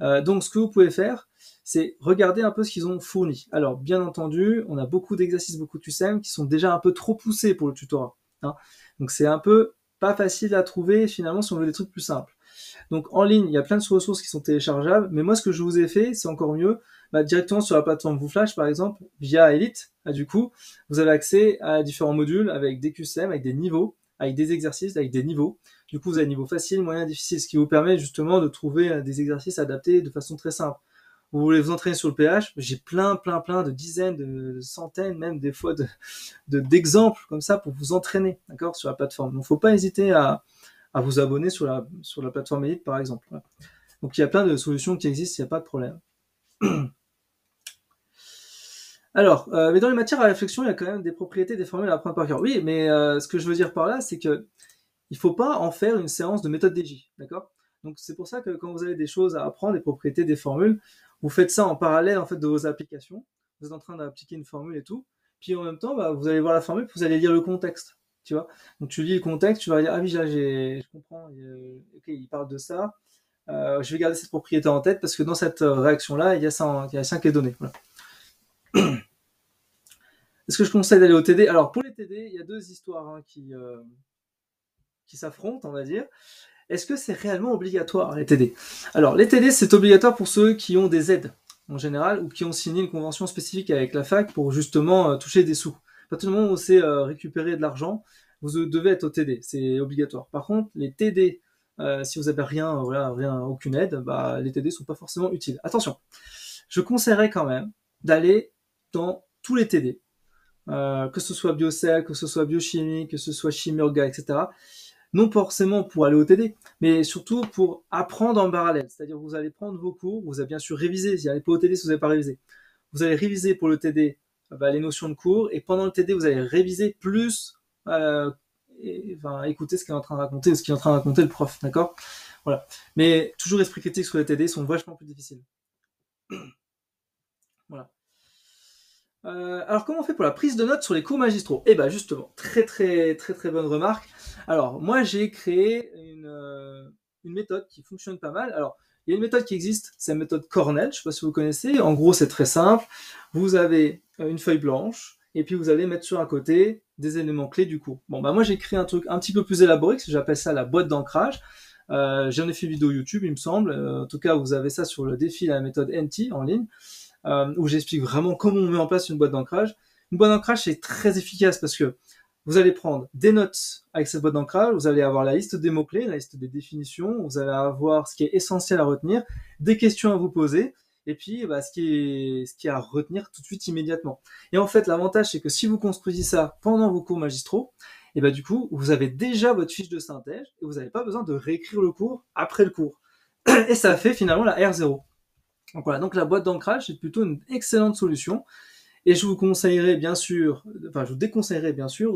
Donc ce que vous pouvez faire, c'est regarder un peu ce qu'ils ont fourni. Alors bien entendu, on a beaucoup d'exercices, beaucoup de QCM qui sont déjà un peu trop poussés pour le tutorat, hein. Donc c'est un peu pas facile à trouver finalement si on veut des trucs plus simples. Donc en ligne, il y a plein de ressources qui sont téléchargeables, mais moi ce que je vous ai fait, c'est encore mieux, directement sur la plateforme WooFlash par exemple, via Elite, du coup, vous avez accès à différents modules avec des QCM, avec des niveaux, avec des exercices, avec des niveaux. Du coup, vous avez niveau facile, moyen, difficile, ce qui vous permet justement de trouver des exercices adaptés de façon très simple. Vous voulez vous entraîner sur le PH, j'ai plein de dizaines, de centaines, même des fois d'exemples comme ça pour vous entraîner, d'accord, sur la plateforme. Donc, faut pas hésiter à vous abonner sur la plateforme Elite, par exemple. Voilà. Donc, il y a plein de solutions qui existent, il n'y a pas de problème. Alors, mais dans les matières à réflexion, il y a quand même des propriétés des formules à apprendre par cœur. Oui, mais ce que je veux dire par là, c'est que il faut pas en faire une séance de méthode DJ, d'accord? Donc c'est pour ça que quand vous avez des choses à apprendre, des propriétés, des formules, vous faites ça en parallèle en fait de vos applications. Vous êtes en train d'appliquer une formule et tout, puis en même temps, vous allez voir la formule, puis vous allez lire le contexte, tu vois. Donc tu lis le contexte, tu vas dire ah oui, là je comprends, ok, il parle de ça. Je vais garder cette propriété en tête parce que dans cette réaction-là, il y a ça qui est donné. Voilà. Est-ce que je conseille d'aller au TD? Alors pour les TD, il y a deux histoires qui s'affrontent, on va dire. Est-ce que c'est réellement obligatoire, les TD? Alors, les TD, c'est obligatoire pour ceux qui ont des aides, en général, ou qui ont signé une convention spécifique avec la fac pour justement toucher des sous. À partir du moment où c'est récupérer de l'argent, vous devez être au TD, c'est obligatoire. Par contre, les TD, si vous n'avez rien, aucune aide, les TD sont pas forcément utiles. Attention, je conseillerais quand même d'aller dans tous les TD, que ce soit biocell, que ce soit biochimie, que ce soit chimie orga, etc. Non forcément pour aller au TD, mais surtout pour apprendre en parallèle. C'est-à-dire que vous allez prendre vos cours, vous allez bien sûr réviser, si vous n'allez pas au TD si vous n'avez pas révisé. Vous allez réviser pour le TD les notions de cours, et pendant le TD, vous allez réviser plus, écouter ce qu'il est en train de raconter, ce qu'il est en train de raconter le prof, d'accord? Voilà. Mais toujours esprit critique sur les TD sont vachement plus difficiles. Voilà. Alors comment on fait pour la prise de notes sur les cours magistraux? Eh ben justement, très bonne remarque. Alors moi j'ai créé une méthode qui fonctionne pas mal. Alors il y a une méthode qui existe, c'est la méthode Cornell, je sais pas si vous connaissez. En gros c'est très simple. Vous avez une feuille blanche et puis vous allez mettre sur un côté des éléments clés du cours. Bon moi j'ai créé un truc un petit peu plus élaboré, que j'appelle ça la boîte d'ancrage. J'en ai fait une vidéo YouTube il me semble. En tout cas vous avez ça sur le défi la méthode NT en ligne. Où j'explique vraiment comment on met en place une boîte d'ancrage. Une boîte d'ancrage, c'est très efficace parce que vous allez prendre des notes avec cette boîte d'ancrage, vous allez avoir la liste des mots-clés, la liste des définitions, vous allez avoir ce qui est essentiel à retenir, des questions à vous poser, et puis ce qui est à retenir tout de suite immédiatement. Et en fait, l'avantage, c'est que si vous construisez ça pendant vos cours magistraux, et du coup, vous avez déjà votre fiche de synthèse et vous n'avez pas besoin de réécrire le cours après le cours. Et ça fait finalement la R0. Donc voilà, donc la boîte d'ancrage, c'est plutôt une excellente solution. Et je vous déconseillerais bien sûr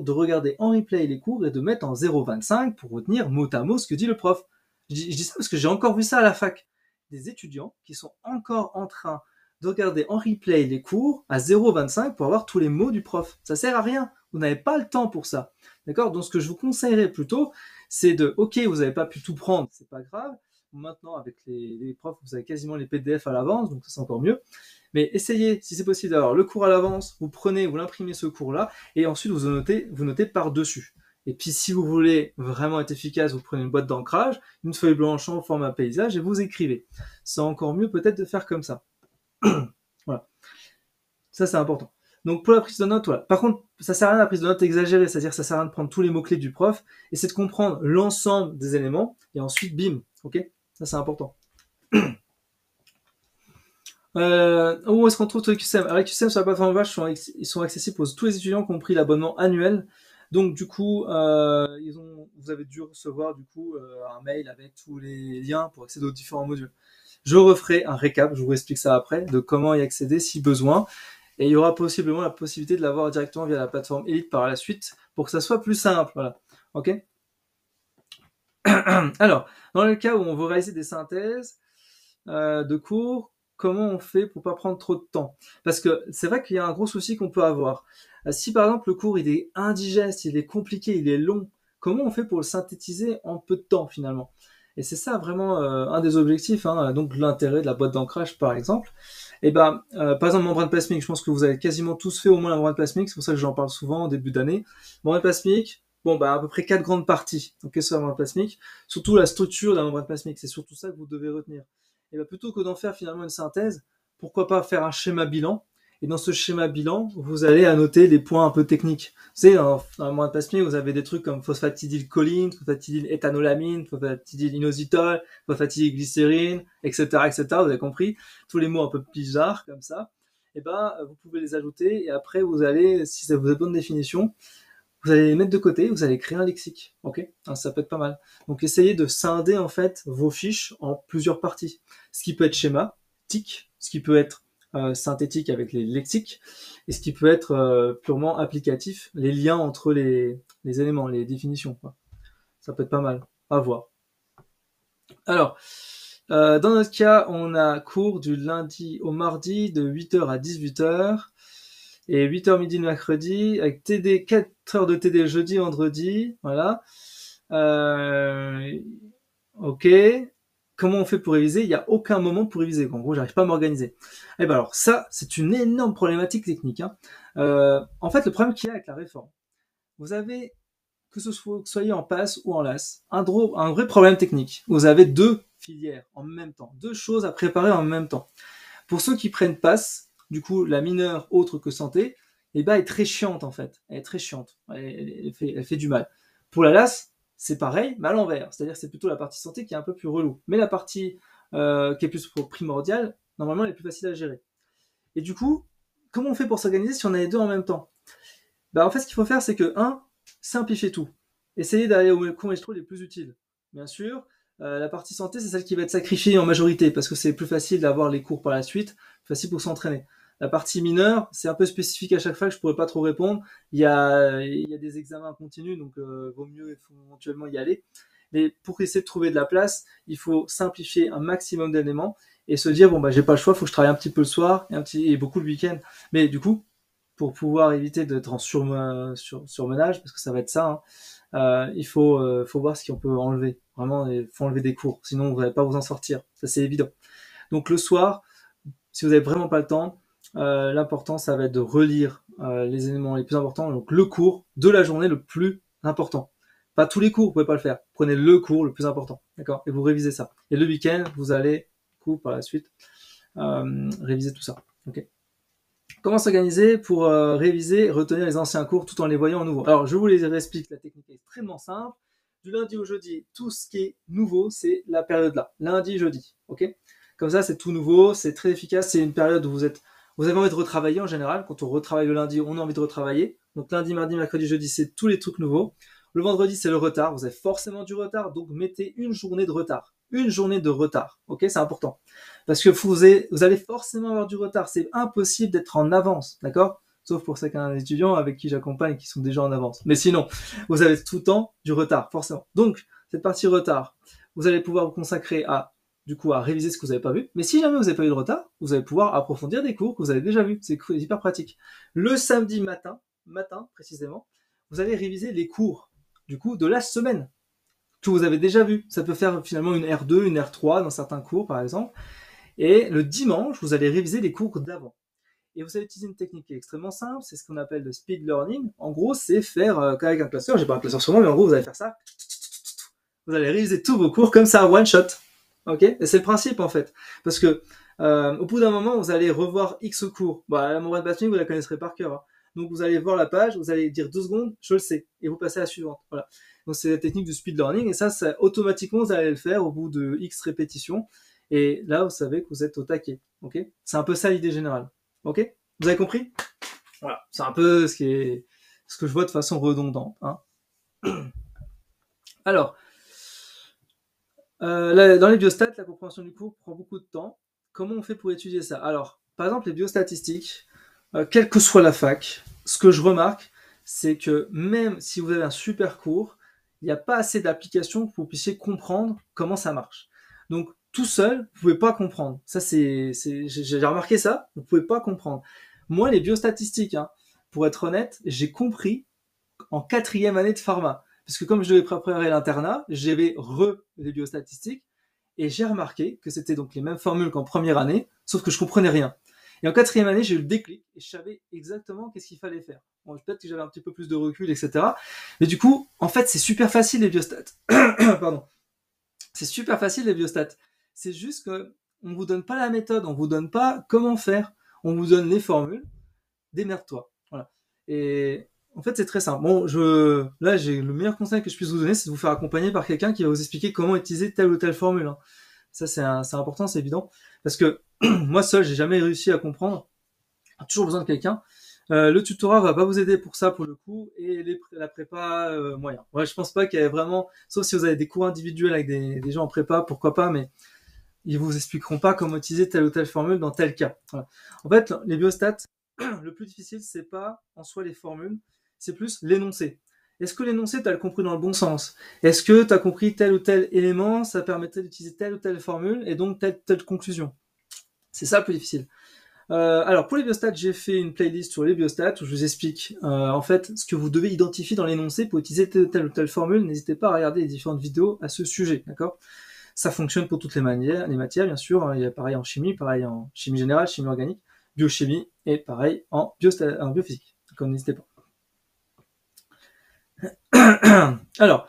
de regarder en replay les cours et de mettre en 0,25 pour retenir mot à mot ce que dit le prof. Je dis ça parce que j'ai encore vu ça à la fac. Des étudiants qui sont encore en train de regarder en replay les cours à 0,25 pour avoir tous les mots du prof. Ça sert à rien. Vous n'avez pas le temps pour ça. D'accord? Donc ce que je vous conseillerais plutôt, c'est ok, vous n'avez pas pu tout prendre, c'est pas grave. Maintenant, avec les profs, vous avez quasiment les PDF à l'avance, donc ça c'est encore mieux. Mais essayez, si c'est possible, d'avoir le cours à l'avance, vous l'imprimez ce cours-là, et ensuite vous notez par-dessus. Et puis si vous voulez vraiment être efficace, vous prenez une boîte d'ancrage, une feuille blanche en format paysage, et vous écrivez. C'est encore mieux peut-être de faire comme ça. Voilà. Ça c'est important. Donc pour la prise de notes, voilà. Par contre, ça sert à rien la prise de notes exagérée, c'est-à-dire que ça sert à rien de prendre tous les mots-clés du prof, et c'est de comprendre l'ensemble des éléments, et ensuite, bim, ok? Ça, c'est important. Où est-ce qu'on trouve les QCM? Alors, les QCM sur la plateforme Vache, ils sont accessibles pour tous les étudiants qui ont pris l'abonnement annuel. Donc, du coup, vous avez dû recevoir, du coup, un mail avec tous les liens pour accéder aux différents modules. Je referai un récap, je vous explique ça après, de comment y accéder si besoin. Et il y aura possiblement la possibilité de l'avoir directement via la plateforme Elite par la suite pour que ça soit plus simple. Voilà. Ok? Alors, dans le cas où on veut réaliser des synthèses de cours, comment on fait pour pas prendre trop de temps? Parce que c'est vrai qu'il y a un gros souci qu'on peut avoir. Si par exemple le cours il est indigeste, il est compliqué, il est long, comment on fait pour le synthétiser en peu de temps finalement? Et c'est ça vraiment un des objectifs, hein, donc l'intérêt de la boîte d'ancrage par exemple. Et ben, par exemple, membrane plasmique, je pense que vous avez quasiment tous fait au moins la membrane plasmique, c'est pour ça que j'en parle souvent en début d'année. Membrane plasmique, bon, bah, à peu près 4 grandes parties. Donc, qu'est-ce que c'est la membrane plasmique? Surtout la structure de la membrane plasmique, c'est surtout ça que vous devez retenir. Et ben, plutôt que d'en faire finalement une synthèse, pourquoi pas faire un schéma bilan? Et dans ce schéma bilan, vous allez annoter les points un peu techniques. Vous savez, dans la membrane plasmique, vous avez des trucs comme phosphatidylcholine, phosphatidyléthanolamine, phosphatidylinositol, phosphatidylglycérine, etc., etc. Vous avez compris? Tous les mots un peu bizarres comme ça, et ben vous pouvez les ajouter et après vous allez, si ça vous a bonne définition, vous allez les mettre de côté, vous allez créer un lexique, ok? Ça peut être pas mal. Donc essayez de scinder en fait vos fiches en plusieurs parties. Ce qui peut être schématique, ce qui peut être synthétique avec les lexiques, et ce qui peut être purement applicatif, les liens entre les éléments, les définitions, quoi. Ça peut être pas mal. À voir. Alors, dans notre cas, on a cours du lundi au mardi de 8h à 18h et 8h midi le mercredi avec TD, 4 heures de TD jeudi, vendredi, voilà. Ok. Comment on fait pour réviser? Il n'y a aucun moment pour réviser. En gros, j'arrive pas à m'organiser. Et ben alors, ça, c'est une énorme problématique technique, hein. En fait, le problème qu'il y a avec la réforme, vous avez, que ce soit que soyez en passe ou en LAS, un vrai problème technique. Vous avez deux filières en même temps, deux choses à préparer en même temps. Pour ceux qui prennent passe, du coup, la mineure autre que santé, eh ben, elle est très chiante en fait. Elle est très chiante. Elle fait du mal. Pour la LAS, c'est pareil, mais à l'envers. C'est-à-dire que c'est plutôt la partie santé qui est un peu plus relou. Mais la partie qui est plus primordiale, normalement, elle est plus facile à gérer. Et du coup, comment on fait pour s'organiser si on a les deux en même temps? Bah, en fait, ce qu'il faut faire, c'est que, simplifier tout. Essayez d'aller aux cours magistraux les plus utiles. Bien sûr, la partie santé, c'est celle qui va être sacrifiée en majorité, parce que c'est plus facile d'avoir les cours par la suite, plus facile pour s'entraîner. La partie mineure, c'est un peu spécifique à chaque fois que je pourrais pas trop répondre. Il y a des examens continus, donc vaut mieux éventuellement y aller. Mais pour essayer de trouver de la place, il faut simplifier un maximum d'éléments et se dire bon bah j'ai pas le choix, faut que je travaille un petit peu le soir et beaucoup le week-end. Mais du coup, pour pouvoir éviter d'être en surmenage, parce que ça va être ça, hein, il faut voir ce qu'on peut enlever. Vraiment, il faut enlever des cours, sinon vous n'allez pas vous en sortir. Ça, c'est évident. Donc le soir, si vous n'avez vraiment pas le temps, l'important, ça va être de relire les éléments les plus importants, donc le cours de la journée le plus important. Pas tous les cours, vous pouvez pas le faire. Prenez le cours le plus important, d'accord? Et vous révisez ça. Et le week-end, vous allez, du coup, par la suite, réviser tout ça. Ok. Comment s'organiser pour réviser et retenir les anciens cours tout en les voyant en nouveau? Alors, je vous les explique, la technique est extrêmement simple. Du lundi au jeudi, tout ce qui est nouveau, c'est la période là. Lundi, jeudi, ok? Comme ça, c'est tout nouveau, c'est très efficace, c'est une période où vous avez envie de retravailler en général. Quand on retravaille le lundi, on a envie de retravailler. Donc lundi, mardi, mercredi, jeudi, c'est tous les trucs nouveaux. Le vendredi, c'est le retard. Vous avez forcément du retard, donc mettez une journée de retard. Une journée de retard, ok? C'est important. Parce que vous allez forcément avoir du retard. C'est impossible d'être en avance, d'accord? Sauf pour certains étudiants avec qui j'accompagne qui sont déjà en avance. Mais sinon, vous avez tout le temps du retard, forcément. Donc, cette partie retard, vous allez pouvoir vous consacrer du coup, à réviser ce que vous n'avez pas vu. Mais si jamais vous n'avez pas eu de retard, vous allez pouvoir approfondir des cours que vous avez déjà vus. C'est hyper pratique. Le samedi matin précisément, vous allez réviser les cours, du coup, de la semaine que vous avez déjà vu. Ça peut faire finalement une R2, une R3 dans certains cours, par exemple. Et le dimanche, vous allez réviser les cours d'avant. Et vous allez utiliser une technique qui est extrêmement simple, c'est ce qu'on appelle le speed learning. En gros, c'est faire qu'avec un classeur, j'ai pas un classeur sur moi, mais en gros, vous allez faire ça. Vous allez réviser tous vos cours comme ça, one shot. Ok? Et c'est le principe en fait. Parce que au bout d'un moment, vous allez revoir X cours. Bah, la membrane plasmique, vous la connaisserez par cœur, hein. Donc vous allez voir la page, vous allez dire 2 secondes, je le sais, et vous passez à la suivante. Voilà. Donc c'est la technique du speed learning, et ça automatiquement, vous allez le faire au bout de X répétitions. Et là, vous savez que vous êtes au taquet. Ok? C'est un peu ça l'idée générale. Ok? Vous avez compris? Voilà. C'est un peu ce que je vois de façon redondante, hein. Alors, dans les biostats, la compréhension du cours prend beaucoup de temps. Comment on fait pour étudier ça? Alors, par exemple, les biostatistiques, quelle que soit la fac, ce que je remarque, c'est que même si vous avez un super cours, il n'y a pas assez d'applications pour que vous puissiez comprendre comment ça marche. Donc, tout seul, vous pouvez pas comprendre. Ça, j'ai remarqué ça, vous pouvez pas comprendre. Moi, les biostatistiques, hein, pour être honnête, j'ai compris en 4e année de pharma. Parce que comme je devais préparer l'internat, j'avais les biostatistiques, et j'ai remarqué que c'était donc les mêmes formules qu'en première année, sauf que je comprenais rien. Et en 4e année, j'ai eu le déclic, et je savais exactement qu'est-ce qu'il fallait faire. Bon, peut-être que j'avais un petit peu plus de recul, etc. Mais du coup, en fait, c'est super facile les biostats. Pardon. C'est super facile les biostats. C'est juste que on vous donne pas la méthode, on vous donne pas comment faire, on vous donne les formules, démerde-toi. Voilà. Et en fait, c'est très simple. Bon, là, j'ai le meilleur conseil que je puisse vous donner, c'est de vous faire accompagner par quelqu'un qui va vous expliquer comment utiliser telle ou telle formule. Hein. Ça, c'est important, c'est évident. Parce que moi seul, j'ai jamais réussi à comprendre. J'ai toujours besoin de quelqu'un. Le tutorat va pas vous aider pour ça, pour le coup, et la prépa, moyen. Ouais, je pense pas qu'il y ait vraiment, sauf si vous avez des cours individuels avec des gens en prépa, pourquoi pas, mais ils vous expliqueront pas comment utiliser telle ou telle formule dans tel cas. Voilà. En fait, les biostats, le plus difficile, c'est pas en soi les formules, c'est plus l'énoncé. Est-ce que l'énoncé, tu as le compris dans le bon sens? Est-ce que tu as compris tel ou tel élément, ça permettait d'utiliser telle ou telle formule, et donc telle conclusion? C'est ça le plus difficile. Alors pour les biostats, j'ai fait une playlist sur les biostats où je vous explique en fait ce que vous devez identifier dans l'énoncé pour utiliser telle ou telle formule. N'hésitez pas à regarder les différentes vidéos à ce sujet, d'accord? Ça fonctionne pour toutes les matières, bien sûr. Hein. Il y a pareil en chimie, pareil en chimie générale, chimie organique, biochimie, et pareil en biophysique. Donc n'hésitez pas. Alors,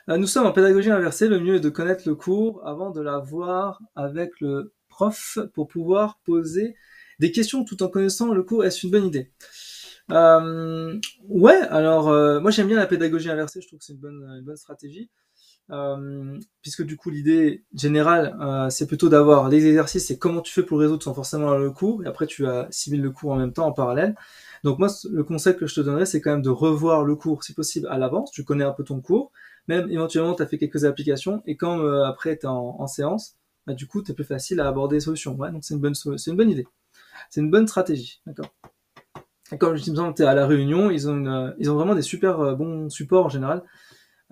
nous sommes en pédagogie inversée. Le mieux est de connaître le cours avant de l'avoir avec le prof pour pouvoir poser des questions tout en connaissant le cours. Est-ce une bonne idée? Ouais, alors moi j'aime bien la pédagogie inversée, je trouve que c'est une bonne stratégie. Puisque du coup l'idée générale c'est plutôt d'avoir les exercices et comment tu fais pour le résoudre sans forcément avoir le cours, et après tu assimiles le cours en même temps en parallèle. Donc moi le conseil que je te donnerais, c'est quand même de revoir le cours si possible à l'avance. Tu connais un peu ton cours, même éventuellement tu as fait quelques applications, et quand après tu es en séance, bah, du coup c'est plus facile à aborder les solutions. Ouais, donc c'est une bonne idée, c'est une bonne stratégie, d'accord. Et comme je me semble que tu es à la Réunion, ils ont vraiment des super bons supports en général.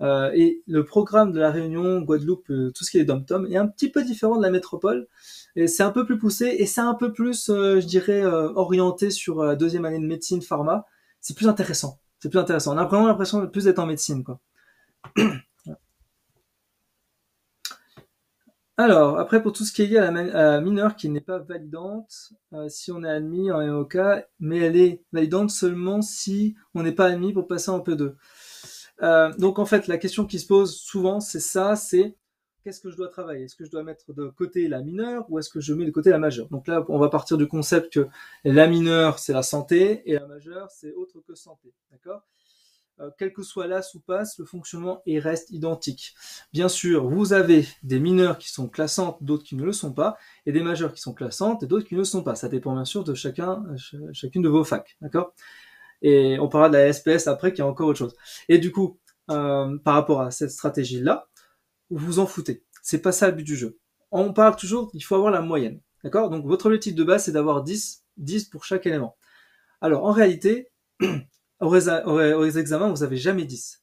Et le programme de la Réunion, Guadeloupe, tout ce qui est dom-tom, est un petit peu différent de la métropole. Et c'est un peu plus poussé, et c'est un peu plus, je dirais, orienté sur la 2e année de médecine, pharma. C'est plus intéressant. C'est plus intéressant. On a vraiment l'impression de plus d'être en médecine, quoi. Alors, après, pour tout ce qui est lié à la mineure qui n'est pas validante, si on est admis en MOK, mais elle est validante seulement si on n'est pas admis pour passer en P2. Donc en fait, la question qui se pose souvent, c'est ça, c'est qu'est-ce que je dois travailler? Est-ce que je dois mettre de côté la mineure, ou est-ce que je mets de côté la majeure? Donc là, on va partir du concept que la mineure, c'est la santé, et la majeure, c'est autre que santé, d'accord? Quel que soit l'as ou passe, le fonctionnement reste identique. Bien sûr, vous avez des mineures qui sont classantes, d'autres qui ne le sont pas, et des majeures qui sont classantes et d'autres qui ne le sont pas. Ça dépend bien sûr de chacune de vos facs, d'accord? Et on parlera de la SPS après, qui est encore autre chose. Et du coup, par rapport à cette stratégie-là, vous vous en foutez. C'est pas ça le but du jeu. On parle toujours, il faut avoir la moyenne. D'accord? Donc votre objectif de base, c'est d'avoir 10 pour chaque élément. Alors en réalité, aux examens, vous n'avez jamais 10.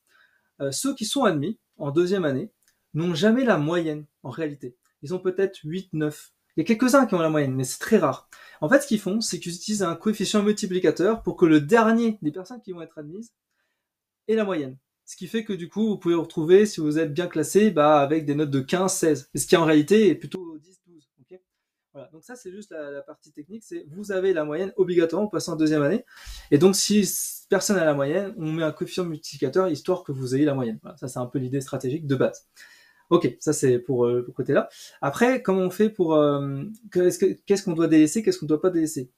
Ceux qui sont admis en 2e année n'ont jamais la moyenne en réalité. Ils ont peut-être 8, 9. Il y a quelques-uns qui ont la moyenne, mais c'est très rare. En fait, ce qu'ils font, c'est qu'ils utilisent un coefficient multiplicateur pour que le dernier des personnes qui vont être admises ait la moyenne. Ce qui fait que du coup, vous pouvez vous retrouver, si vous êtes bien classé, avec des notes de 15, 16. Ce qui en réalité est plutôt 10, 12. Okay, voilà. Donc ça, c'est juste la partie technique. C'est vous avez la moyenne obligatoirement en passant en 2e année. Et donc, si personne n'a la moyenne, on met un coefficient multiplicateur histoire que vous ayez la moyenne. Voilà. Ça, c'est un peu l'idée stratégique de base. Ok, ça c'est pour le côté-là. Après, comment on fait pour qu'est-ce qu'on doit délaisser, qu'est-ce qu'on ne doit pas délaisser?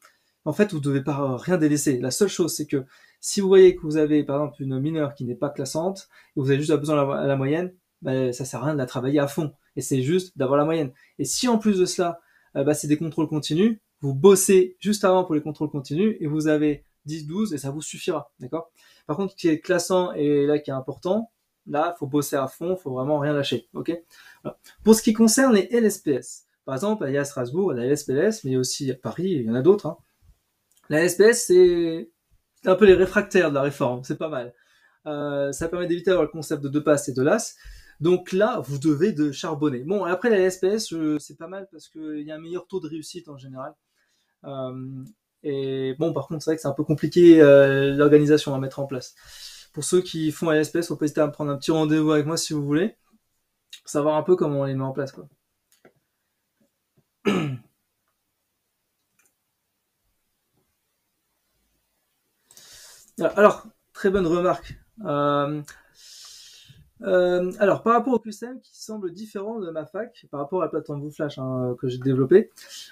En fait, vous ne devez pas rien délaisser. La seule chose, c'est que si vous voyez que vous avez par exemple une mineure qui n'est pas classante, et vous avez juste besoin de la moyenne, ça sert à rien de la travailler à fond. Et c'est juste d'avoir la moyenne. Et si en plus de cela, c'est des contrôles continus, vous bossez juste avant pour les contrôles continus, et vous avez 10, 12, et ça vous suffira. D'accord? Par contre, ce qui est classant et là qui est important, là, faut bosser à fond, faut vraiment rien lâcher, ok? Voilà. Pour ce qui concerne les LSPS, par exemple, il y a à Strasbourg, la LSPS, mais il y a aussi à Paris, il y en a d'autres. Hein. La LSPS, c'est un peu les réfractaires de la réforme, c'est pas mal. Ça permet d'éviter d'avoir le concept de 2 passes et 2 lasses. Donc là, vous devez de charbonner. Bon, après la SPS, c'est pas mal parce qu'il y a un meilleur taux de réussite en général. Et bon, par contre, c'est vrai que c'est un peu compliqué l'organisation à mettre en place. Pour ceux qui font la SPS, on peut hésiter à me prendre un petit rendez-vous avec moi si vous voulez, pour savoir un peu comment on les met en place, quoi. Alors, très bonne remarque. Alors, par rapport au QCM qui semble différent de ma fac, par rapport à la plateforme WooFlash que j'ai développée,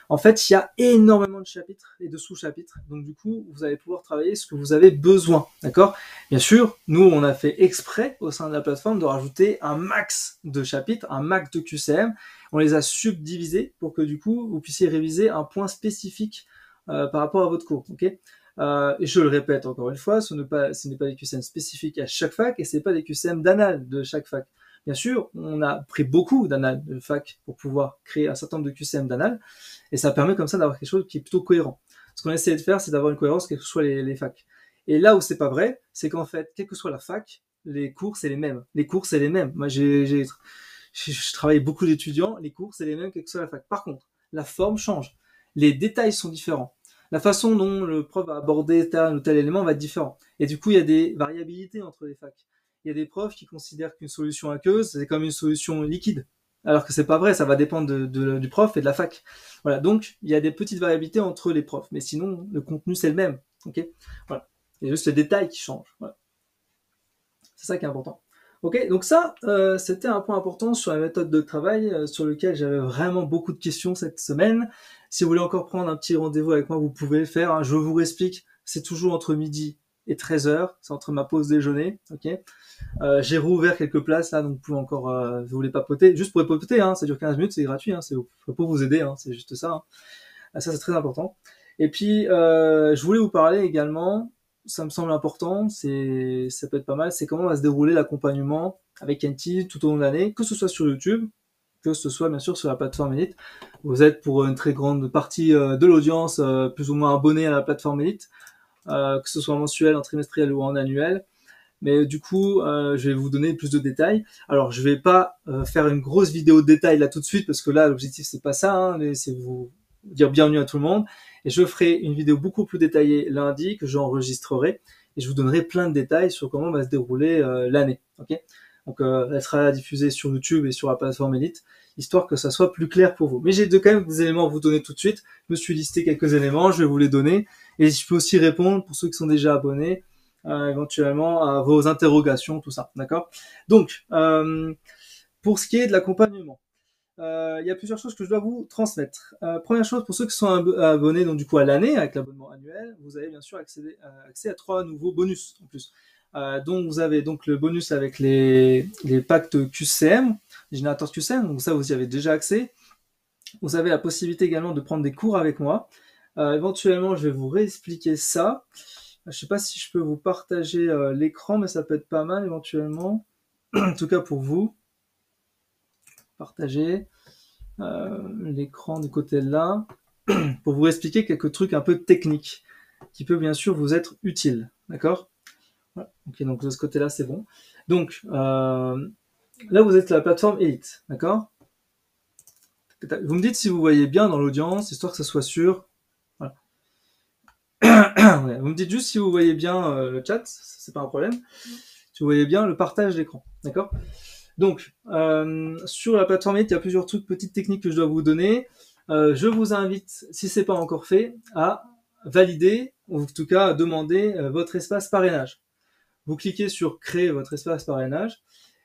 en fait, il y a énormément de chapitres et de sous-chapitres. Donc, du coup, vous allez pouvoir travailler ce que vous avez besoin. D'accord? Bien sûr, nous, on a fait exprès au sein de la plateforme de rajouter un max de chapitres, un max de QCM. On les a subdivisés pour que, du coup, vous puissiez réviser un point spécifique par rapport à votre cours. Ok? Et je le répète encore une fois, ce n'est pas des QCM spécifiques à chaque fac et c'est pas des QCM d'annales de chaque fac. Bien sûr, on a pris beaucoup d'annales de fac pour pouvoir créer un certain nombre de QCM d'annales et ça permet comme ça d'avoir quelque chose qui est plutôt cohérent. Ce qu'on essaie de faire, c'est d'avoir une cohérence quelles que soient les facs. Et là où c'est pas vrai, c'est qu'en fait, quelle que soit la fac, les cours c'est les mêmes. Les cours c'est les mêmes. Moi, je travaille beaucoup d'étudiants, les cours c'est les mêmes quelle que soit la fac. Par contre, la forme change. Les détails sont différents. La façon dont le prof va aborder tel ou tel élément va être différent. Et du coup, il y a des variabilités entre les facs. Il y a des profs qui considèrent qu'une solution aqueuse, c'est comme une solution liquide. Alors que c'est pas vrai, ça va dépendre du prof et de la fac. Voilà. Donc, il y a des petites variabilités entre les profs. Mais sinon, le contenu, c'est le même. Ok? Voilà. Il y a juste les détails qui changent. Voilà. C'est ça qui est important. Ok, donc ça, c'était un point important sur la méthode de travail sur lequel j'avais vraiment beaucoup de questions cette semaine. Si vous voulez encore prendre un petit rendez-vous avec moi, vous pouvez le faire. Hein. Je vous explique, c'est toujours entre midi et 13h, c'est entre ma pause déjeuner. Ok, j'ai rouvert quelques places là, donc vous pouvez encore, vous voulez papoter, juste pour papoter, hein, ça dure 15 minutes, c'est gratuit, hein, c'est pour vous aider, hein, c'est juste ça. Hein. Ça, c'est très important. Et puis, je voulais vous parler également, ça me semble important, ça peut être pas mal, c'est comment va se dérouler l'accompagnement avec Enti tout au long de l'année, que ce soit sur YouTube, que ce soit bien sûr sur la plateforme Elite. Vous êtes pour une très grande partie de l'audience plus ou moins abonnée à la plateforme Elite, que ce soit en mensuel, en trimestriel ou en annuel. Mais du coup, je vais vous donner plus de détails. Alors, je vais pas faire une grosse vidéo de détails là tout de suite parce que là, l'objectif c'est pas ça, hein, mais c'est vous dire bienvenue à tout le monde. Et je ferai une vidéo beaucoup plus détaillée lundi que j'enregistrerai et je vous donnerai plein de détails sur comment va se dérouler l'année. Ok? Donc, elle sera diffusée sur YouTube et sur la plateforme Elite, histoire que ça soit plus clair pour vous. Mais j'ai quand même des éléments à vous donner tout de suite. Je me suis listé quelques éléments, je vais vous les donner et je peux aussi répondre pour ceux qui sont déjà abonnés. Éventuellement à vos interrogations, tout ça, d'accord? Donc, pour ce qui est de l'accompagnement, il y a plusieurs choses que je dois vous transmettre. Première chose, pour ceux qui sont abonnés donc du coup à l'année avec l'abonnement annuel, vous avez bien sûr accès à 3 nouveaux bonus en plus. Donc vous avez donc le bonus avec les pactes QCM, les générateurs QCM, donc ça vous y avez déjà accès. Vous avez la possibilité également de prendre des cours avec moi. Éventuellement, je vais vous réexpliquer ça. Je sais pas si je peux vous partager l'écran, mais ça peut être pas mal éventuellement. En tout cas pour vous. Partager l'écran du côté là pour vous expliquer quelques trucs un peu techniques qui peuvent bien sûr vous être utiles. D'accord? Voilà. Ok, donc de ce côté-là, c'est bon. Donc, là, vous êtes la plateforme Elite. D'accord? Vous me dites si vous voyez bien dans l'audience, histoire que ça soit sûr. Voilà. Ouais, vous me dites juste si vous voyez bien le chat, c'est pas un problème. Si vous voyez bien le partage d'écran, d'accord? Donc, sur la plateforme Elite, il y a plusieurs trucs, petites techniques que je dois vous donner. Je vous invite, si c'est pas encore fait, à valider, ou en tout cas à demander votre espace parrainage. Vous cliquez sur créer votre espace parrainage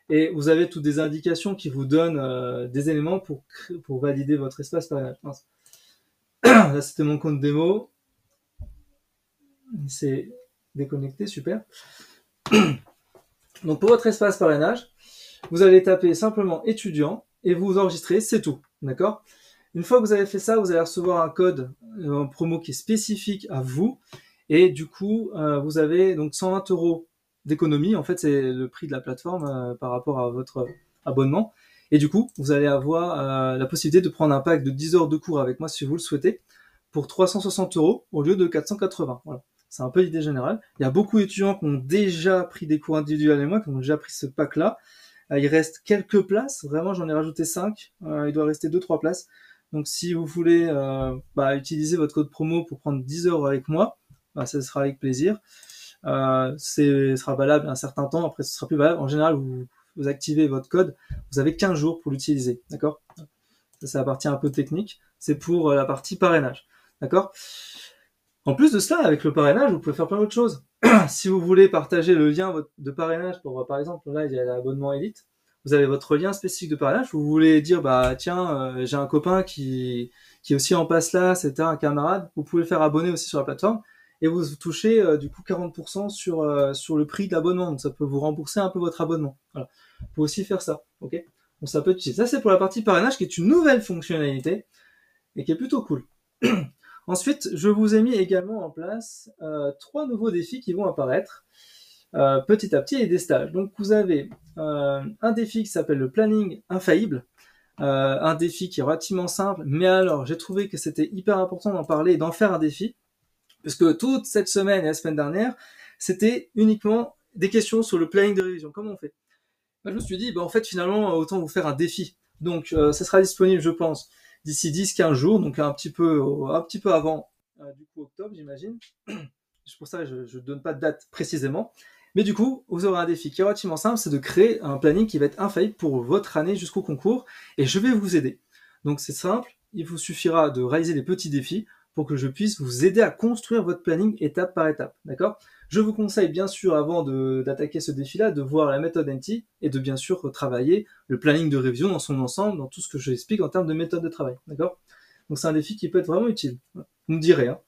et vous avez toutes des indications qui vous donnent des éléments pour valider votre espace parrainage. Là, c'était mon compte démo. C'est déconnecté, super. Donc pour votre espace parrainage, vous allez taper simplement étudiant et vous enregistrez, c'est tout, d'accord? Une fois que vous avez fait ça, vous allez recevoir un code en promo qui est spécifique à vous et du coup, vous avez donc 120 € d'économie. En fait, c'est le prix de la plateforme par rapport à votre abonnement. Et du coup, vous allez avoir la possibilité de prendre un pack de 10 heures de cours avec moi si vous le souhaitez pour 360 € au lieu de 480. Voilà. C'est un peu l'idée générale. Il y a beaucoup d'étudiants qui ont déjà pris des cours individuels et moi, qui ont déjà pris ce pack-là. Il reste quelques places, vraiment j'en ai rajouté 5. Il doit rester 2-3 places. Donc si vous voulez utiliser votre code promo pour prendre 10 heures avec moi, ça sera avec plaisir. Ce sera valable un certain temps, après ce sera plus valable. En général, vous activez votre code, vous avez 15 jours pour l'utiliser, d'accord? Ça, c'est la partie un peu technique. C'est pour la partie parrainage, d'accord? En plus de cela, avec le parrainage, vous pouvez faire plein d'autres choses. Si vous voulez partager le lien de parrainage pour, par exemple, là, il y a l'abonnement Elite, vous avez votre lien spécifique de parrainage, vous voulez dire, tiens, j'ai un copain qui est aussi en passe là, c'était un camarade, vous pouvez le faire abonner aussi sur la plateforme, et vous touchez du coup 40% sur le prix de l'abonnement, donc ça peut vous rembourser un peu votre abonnement. Voilà. Vous pouvez aussi faire ça, ok? Donc ça peut être utile. Ça, c'est pour la partie parrainage, qui est une nouvelle fonctionnalité, et qui est plutôt cool. Ensuite, je vous ai mis également en place 3 nouveaux défis qui vont apparaître petit à petit, et des stages. Donc vous avez un défi qui s'appelle le planning infaillible, un défi qui est relativement simple, mais alors j'ai trouvé que c'était hyper important d'en parler et d'en faire un défi, puisque toute cette semaine et la semaine dernière, c'était uniquement des questions sur le planning de révision. Comment on fait? Moi, je me suis dit, en fait, finalement, autant vous faire un défi. Donc, ça sera disponible, je pense, d'ici 10-15 jours, donc un petit peu avant, du coup, octobre, j'imagine. C'est pour ça que je ne donne pas de date précisément. Mais du coup, vous aurez un défi qui est relativement simple, c'est de créer un planning qui va être infaillible pour votre année jusqu'au concours, et je vais vous aider. Donc, c'est simple, il vous suffira de réaliser des petits défis pour que je puisse vous aider à construire votre planning étape par étape, d'accord? Je vous conseille bien sûr, avant d'attaquer ce défi-là, de voir la méthode NT et de bien sûr travailler le planning de révision dans son ensemble, dans tout ce que je explique en termes de méthode de travail, d'accord? Donc c'est un défi qui peut être vraiment utile, vous me direz. Hein.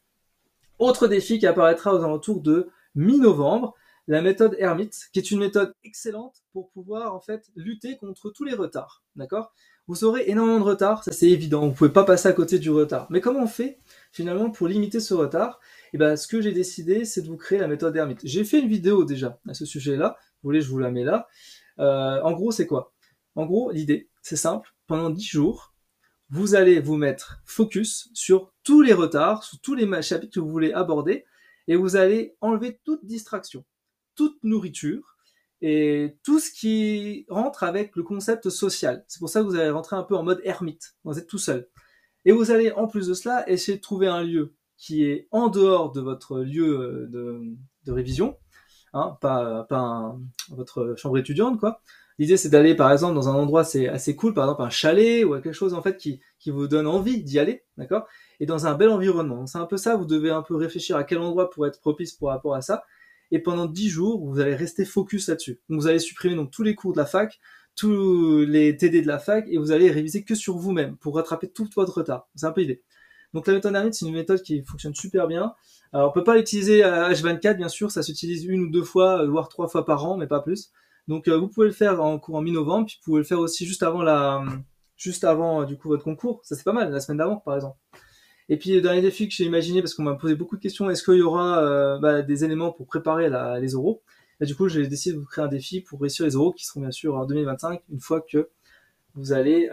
Autre défi qui apparaîtra aux alentours de mi-novembre, la méthode Hermite, qui est une méthode excellente pour pouvoir en fait lutter contre tous les retards, d'accord? Vous aurez énormément de retard, ça c'est évident, vous pouvez pas passer à côté du retard. Mais comment on fait finalement pour limiter ce retard? Ce que j'ai décidé, c'est de vous créer la méthode Hermite. J'ai fait une vidéo déjà à ce sujet-là, vous voulez, je vous la mets là. En gros, c'est quoi? En gros, l'idée, c'est simple, pendant 10 jours, vous allez vous mettre focus sur tous les retards, sur tous les chapitres que vous voulez aborder, et vous allez enlever toute distraction, toute nourriture, et tout ce qui rentre avec le concept social. C'est pour ça que vous allez rentrer un peu en mode ermite, vous êtes tout seul. Et vous allez, en plus de cela, essayer de trouver un lieu qui est en dehors de votre lieu de révision, hein, pas votre chambre étudiante, quoi. L'idée, c'est d'aller, par exemple, dans un endroit c'est assez cool, par exemple un chalet ou quelque chose en fait qui vous donne envie d'y aller, d'accord? Et dans un bel environnement. Donc, c'est un peu ça, vous devez un peu réfléchir à quel endroit pourrait être propice par rapport à ça. Et pendant 10 jours, vous allez rester focus là-dessus. Donc, vous allez supprimer donc tous les cours de la fac, tous les TD de la fac, et vous allez réviser que sur vous-même pour rattraper tout votre retard. C'est un peu l'idée. Donc la méthode Hermite, c'est une méthode qui fonctionne super bien. Alors, on peut pas l'utiliser à H24, bien sûr, ça s'utilise 1 ou 2 fois, voire 3 fois par an, mais pas plus. Donc vous pouvez le faire en cours en mi-novembre, puis vous pouvez le faire aussi juste avant du coup votre concours. Ça c'est pas mal, la semaine d'avant par exemple. Et puis le dernier défi que j'ai imaginé, parce qu'on m'a posé beaucoup de questions, est-ce qu'il y aura des éléments pour préparer les oraux? Et du coup, j'ai décidé de vous créer un défi pour réussir les oraux qui seront bien sûr en 2025, une fois que vous allez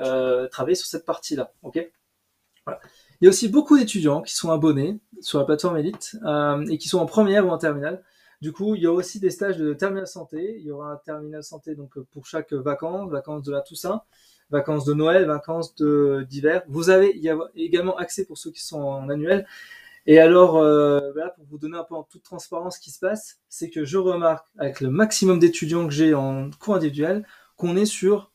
travailler sur cette partie-là. Ok? Voilà. Il y a aussi beaucoup d'étudiants qui sont abonnés sur la plateforme Elite et qui sont en première ou en terminale. Du coup, il y a aussi des stages de terminale santé. Il y aura un terminal santé donc pour chaque vacances de la Toussaint, vacances de Noël, vacances d'hiver. Il y a également accès pour ceux qui sont en annuel. Et alors, voilà, pour vous donner un peu en toute transparence ce qui se passe, c'est que je remarque avec le maximum d'étudiants que j'ai en cours individuel qu'on est sur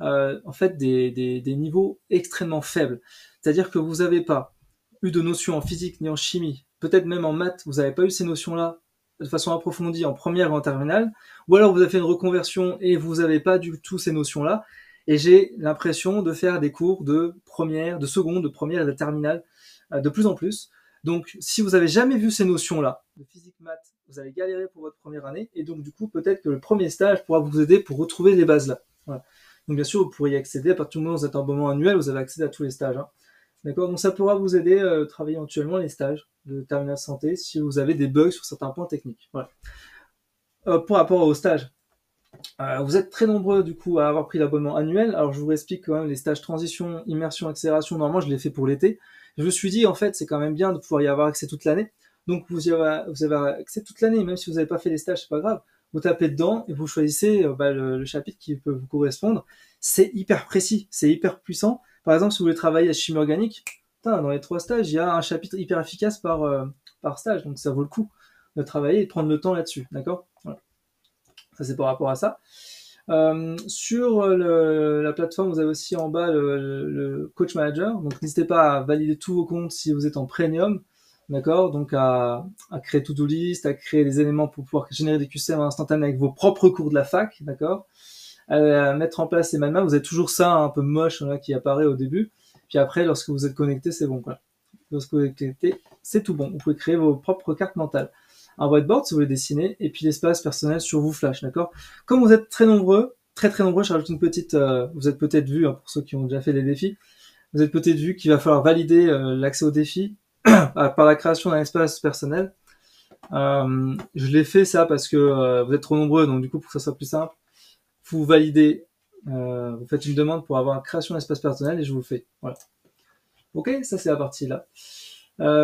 en fait des niveaux extrêmement faibles. C'est-à-dire que vous n'avez pas eu de notions en physique ni en chimie, peut-être même en maths, vous n'avez pas eu ces notions-là de façon approfondie en première ou en terminale, ou alors vous avez fait une reconversion et vous n'avez pas du tout ces notions-là, et j'ai l'impression de faire des cours de première, de seconde, de première et de terminale de plus en plus. Donc si vous n'avez jamais vu ces notions-là, de physique, maths, vous allez galérer pour votre première année, et donc du coup peut-être que le premier stage pourra vous aider pour retrouver les bases-là. Voilà. Donc bien sûr, vous pourriez y accéder, à partir du moment où vous êtes en abonnement annuel, vous avez accès à tous les stages. Hein. D'accord? Donc ça pourra vous aider à travailler éventuellement les stages de terminale santé si vous avez des bugs sur certains points techniques. Voilà. Pour rapport aux stages, vous êtes très nombreux du coup à avoir pris l'abonnement annuel. Alors je vous explique quand même les stages transition, immersion, accélération. Normalement, je l'ai fait pour l'été. Je me suis dit en fait, c'est quand même bien de pouvoir y avoir accès toute l'année. Donc vous avez accès toute l'année, même si vous n'avez pas fait les stages, c'est pas grave. Vous tapez dedans et vous choisissez le chapitre qui peut vous correspondre. C'est hyper précis, c'est hyper puissant. Par exemple, si vous voulez travailler à chimie organique, putain, dans les 3 stages, il y a un chapitre hyper efficace par stage, donc ça vaut le coup de travailler et de prendre le temps là-dessus, d'accord? Voilà. Ça c'est par rapport à ça. Sur la plateforme, vous avez aussi en bas le coach manager. Donc n'hésitez pas à valider tous vos comptes si vous êtes en premium, d'accord? Donc à créer to-do list, à créer des éléments pour pouvoir générer des QCM instantanés avec vos propres cours de la fac, d'accord? À mettre en place les manuels. Vous avez toujours ça un peu moche là, qui apparaît au début. Puis après, lorsque vous êtes connecté, c'est bon, quoi. Lorsque vous êtes connecté, c'est tout bon. Vous pouvez créer vos propres cartes mentales. Un whiteboard si vous voulez dessiner, et puis l'espace personnel sur vous Flash, d'accord? Comme vous êtes très nombreux, très nombreux, je rajoute une petite, vous êtes peut-être vu, pour ceux qui ont déjà fait les défis, vous êtes peut-être vu qu'il va falloir valider l'accès au défi par la création d'un espace personnel. Je l'ai fait ça parce que vous êtes trop nombreux, donc du coup pour que ça soit plus simple, vous validez, vous faites une demande pour avoir une création d'espace personnel et je vous le fais. Voilà. Ok, ça c'est la partie là.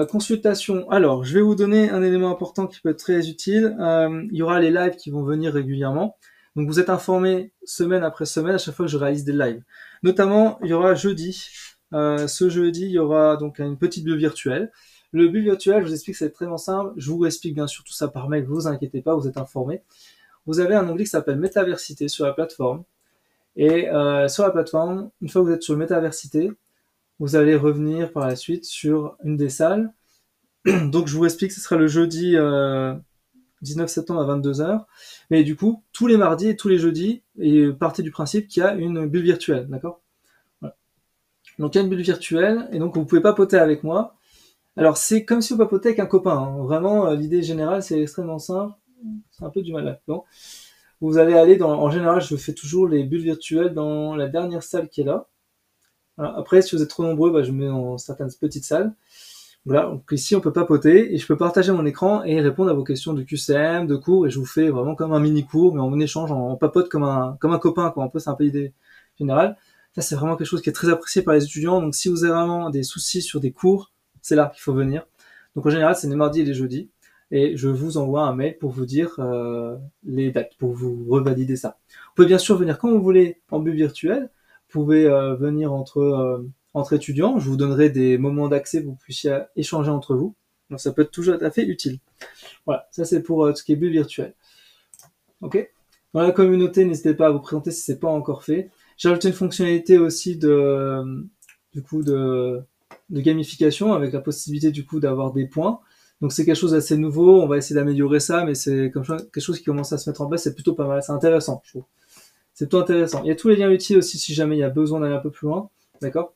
Consultation. Alors, je vais vous donner un élément important qui peut être très utile. Il y aura les lives qui vont venir régulièrement. Donc, vous êtes informés semaine après semaine à chaque fois que je réalise des lives. Notamment, il y aura jeudi. Ce jeudi, il y aura donc une petite bulle virtuelle. Le bulle virtuelle, je vous explique, c'est très simple. Je vous explique bien sûr tout ça par mail. Vous inquiétez pas, vous êtes informés. Vous avez un onglet qui s'appelle Métaversité sur la plateforme. Et sur la plateforme, une fois que vous êtes sur Métaversité, vous allez revenir par la suite sur une des salles. Donc je vous explique, ce sera le jeudi 19 septembre à 22h. Mais du coup, tous les mardis et tous les jeudis, et partez du principe qu'il y a une bulle virtuelle, d'accord? Voilà. Donc il y a une bulle virtuelle, et donc vous pouvez papoter avec moi. Alors c'est comme si vous papotez avec un copain, hein. Vraiment, l'idée générale, c'est extrêmement simple. C'est un peu du mal là. Bon. Vous allez aller en général, je fais toujours les bulles virtuelles dans la dernière salle qui est là. Voilà. Après, si vous êtes trop nombreux, je mets dans certaines petites salles. Voilà, donc ici on peut papoter et je peux partager mon écran et répondre à vos questions de QCM, de cours, et je vous fais vraiment comme un mini cours, mais en échange, on papote comme un copain, quoi. Un peu, c'est un peu l'idée générale. Ça, c'est vraiment quelque chose qui est très apprécié par les étudiants. Donc si vous avez vraiment des soucis sur des cours, c'est là qu'il faut venir. Donc en général, c'est les mardis et les jeudis. Et je vous envoie un mail pour vous dire les dates, pour vous revalider ça. Vous pouvez bien sûr venir quand vous voulez en bulle virtuelle. Vous pouvez venir entre étudiants. Je vous donnerai des moments d'accès pour que vous puissiez échanger entre vous. Donc ça peut être toujours tout à fait utile. Voilà, ça c'est pour ce qui est bulle virtuelle. Ok. Dans la communauté, n'hésitez pas à vous présenter si c'est pas encore fait. J'ai ajouté une fonctionnalité aussi de gamification avec la possibilité du coup d'avoir des points. Donc c'est quelque chose d'assez nouveau, on va essayer d'améliorer ça, mais c'est comme quelque chose qui commence à se mettre en place, c'est plutôt pas mal, c'est intéressant, je trouve. C'est plutôt intéressant. Il y a tous les liens utiles aussi si jamais il y a besoin d'aller un peu plus loin, d'accord?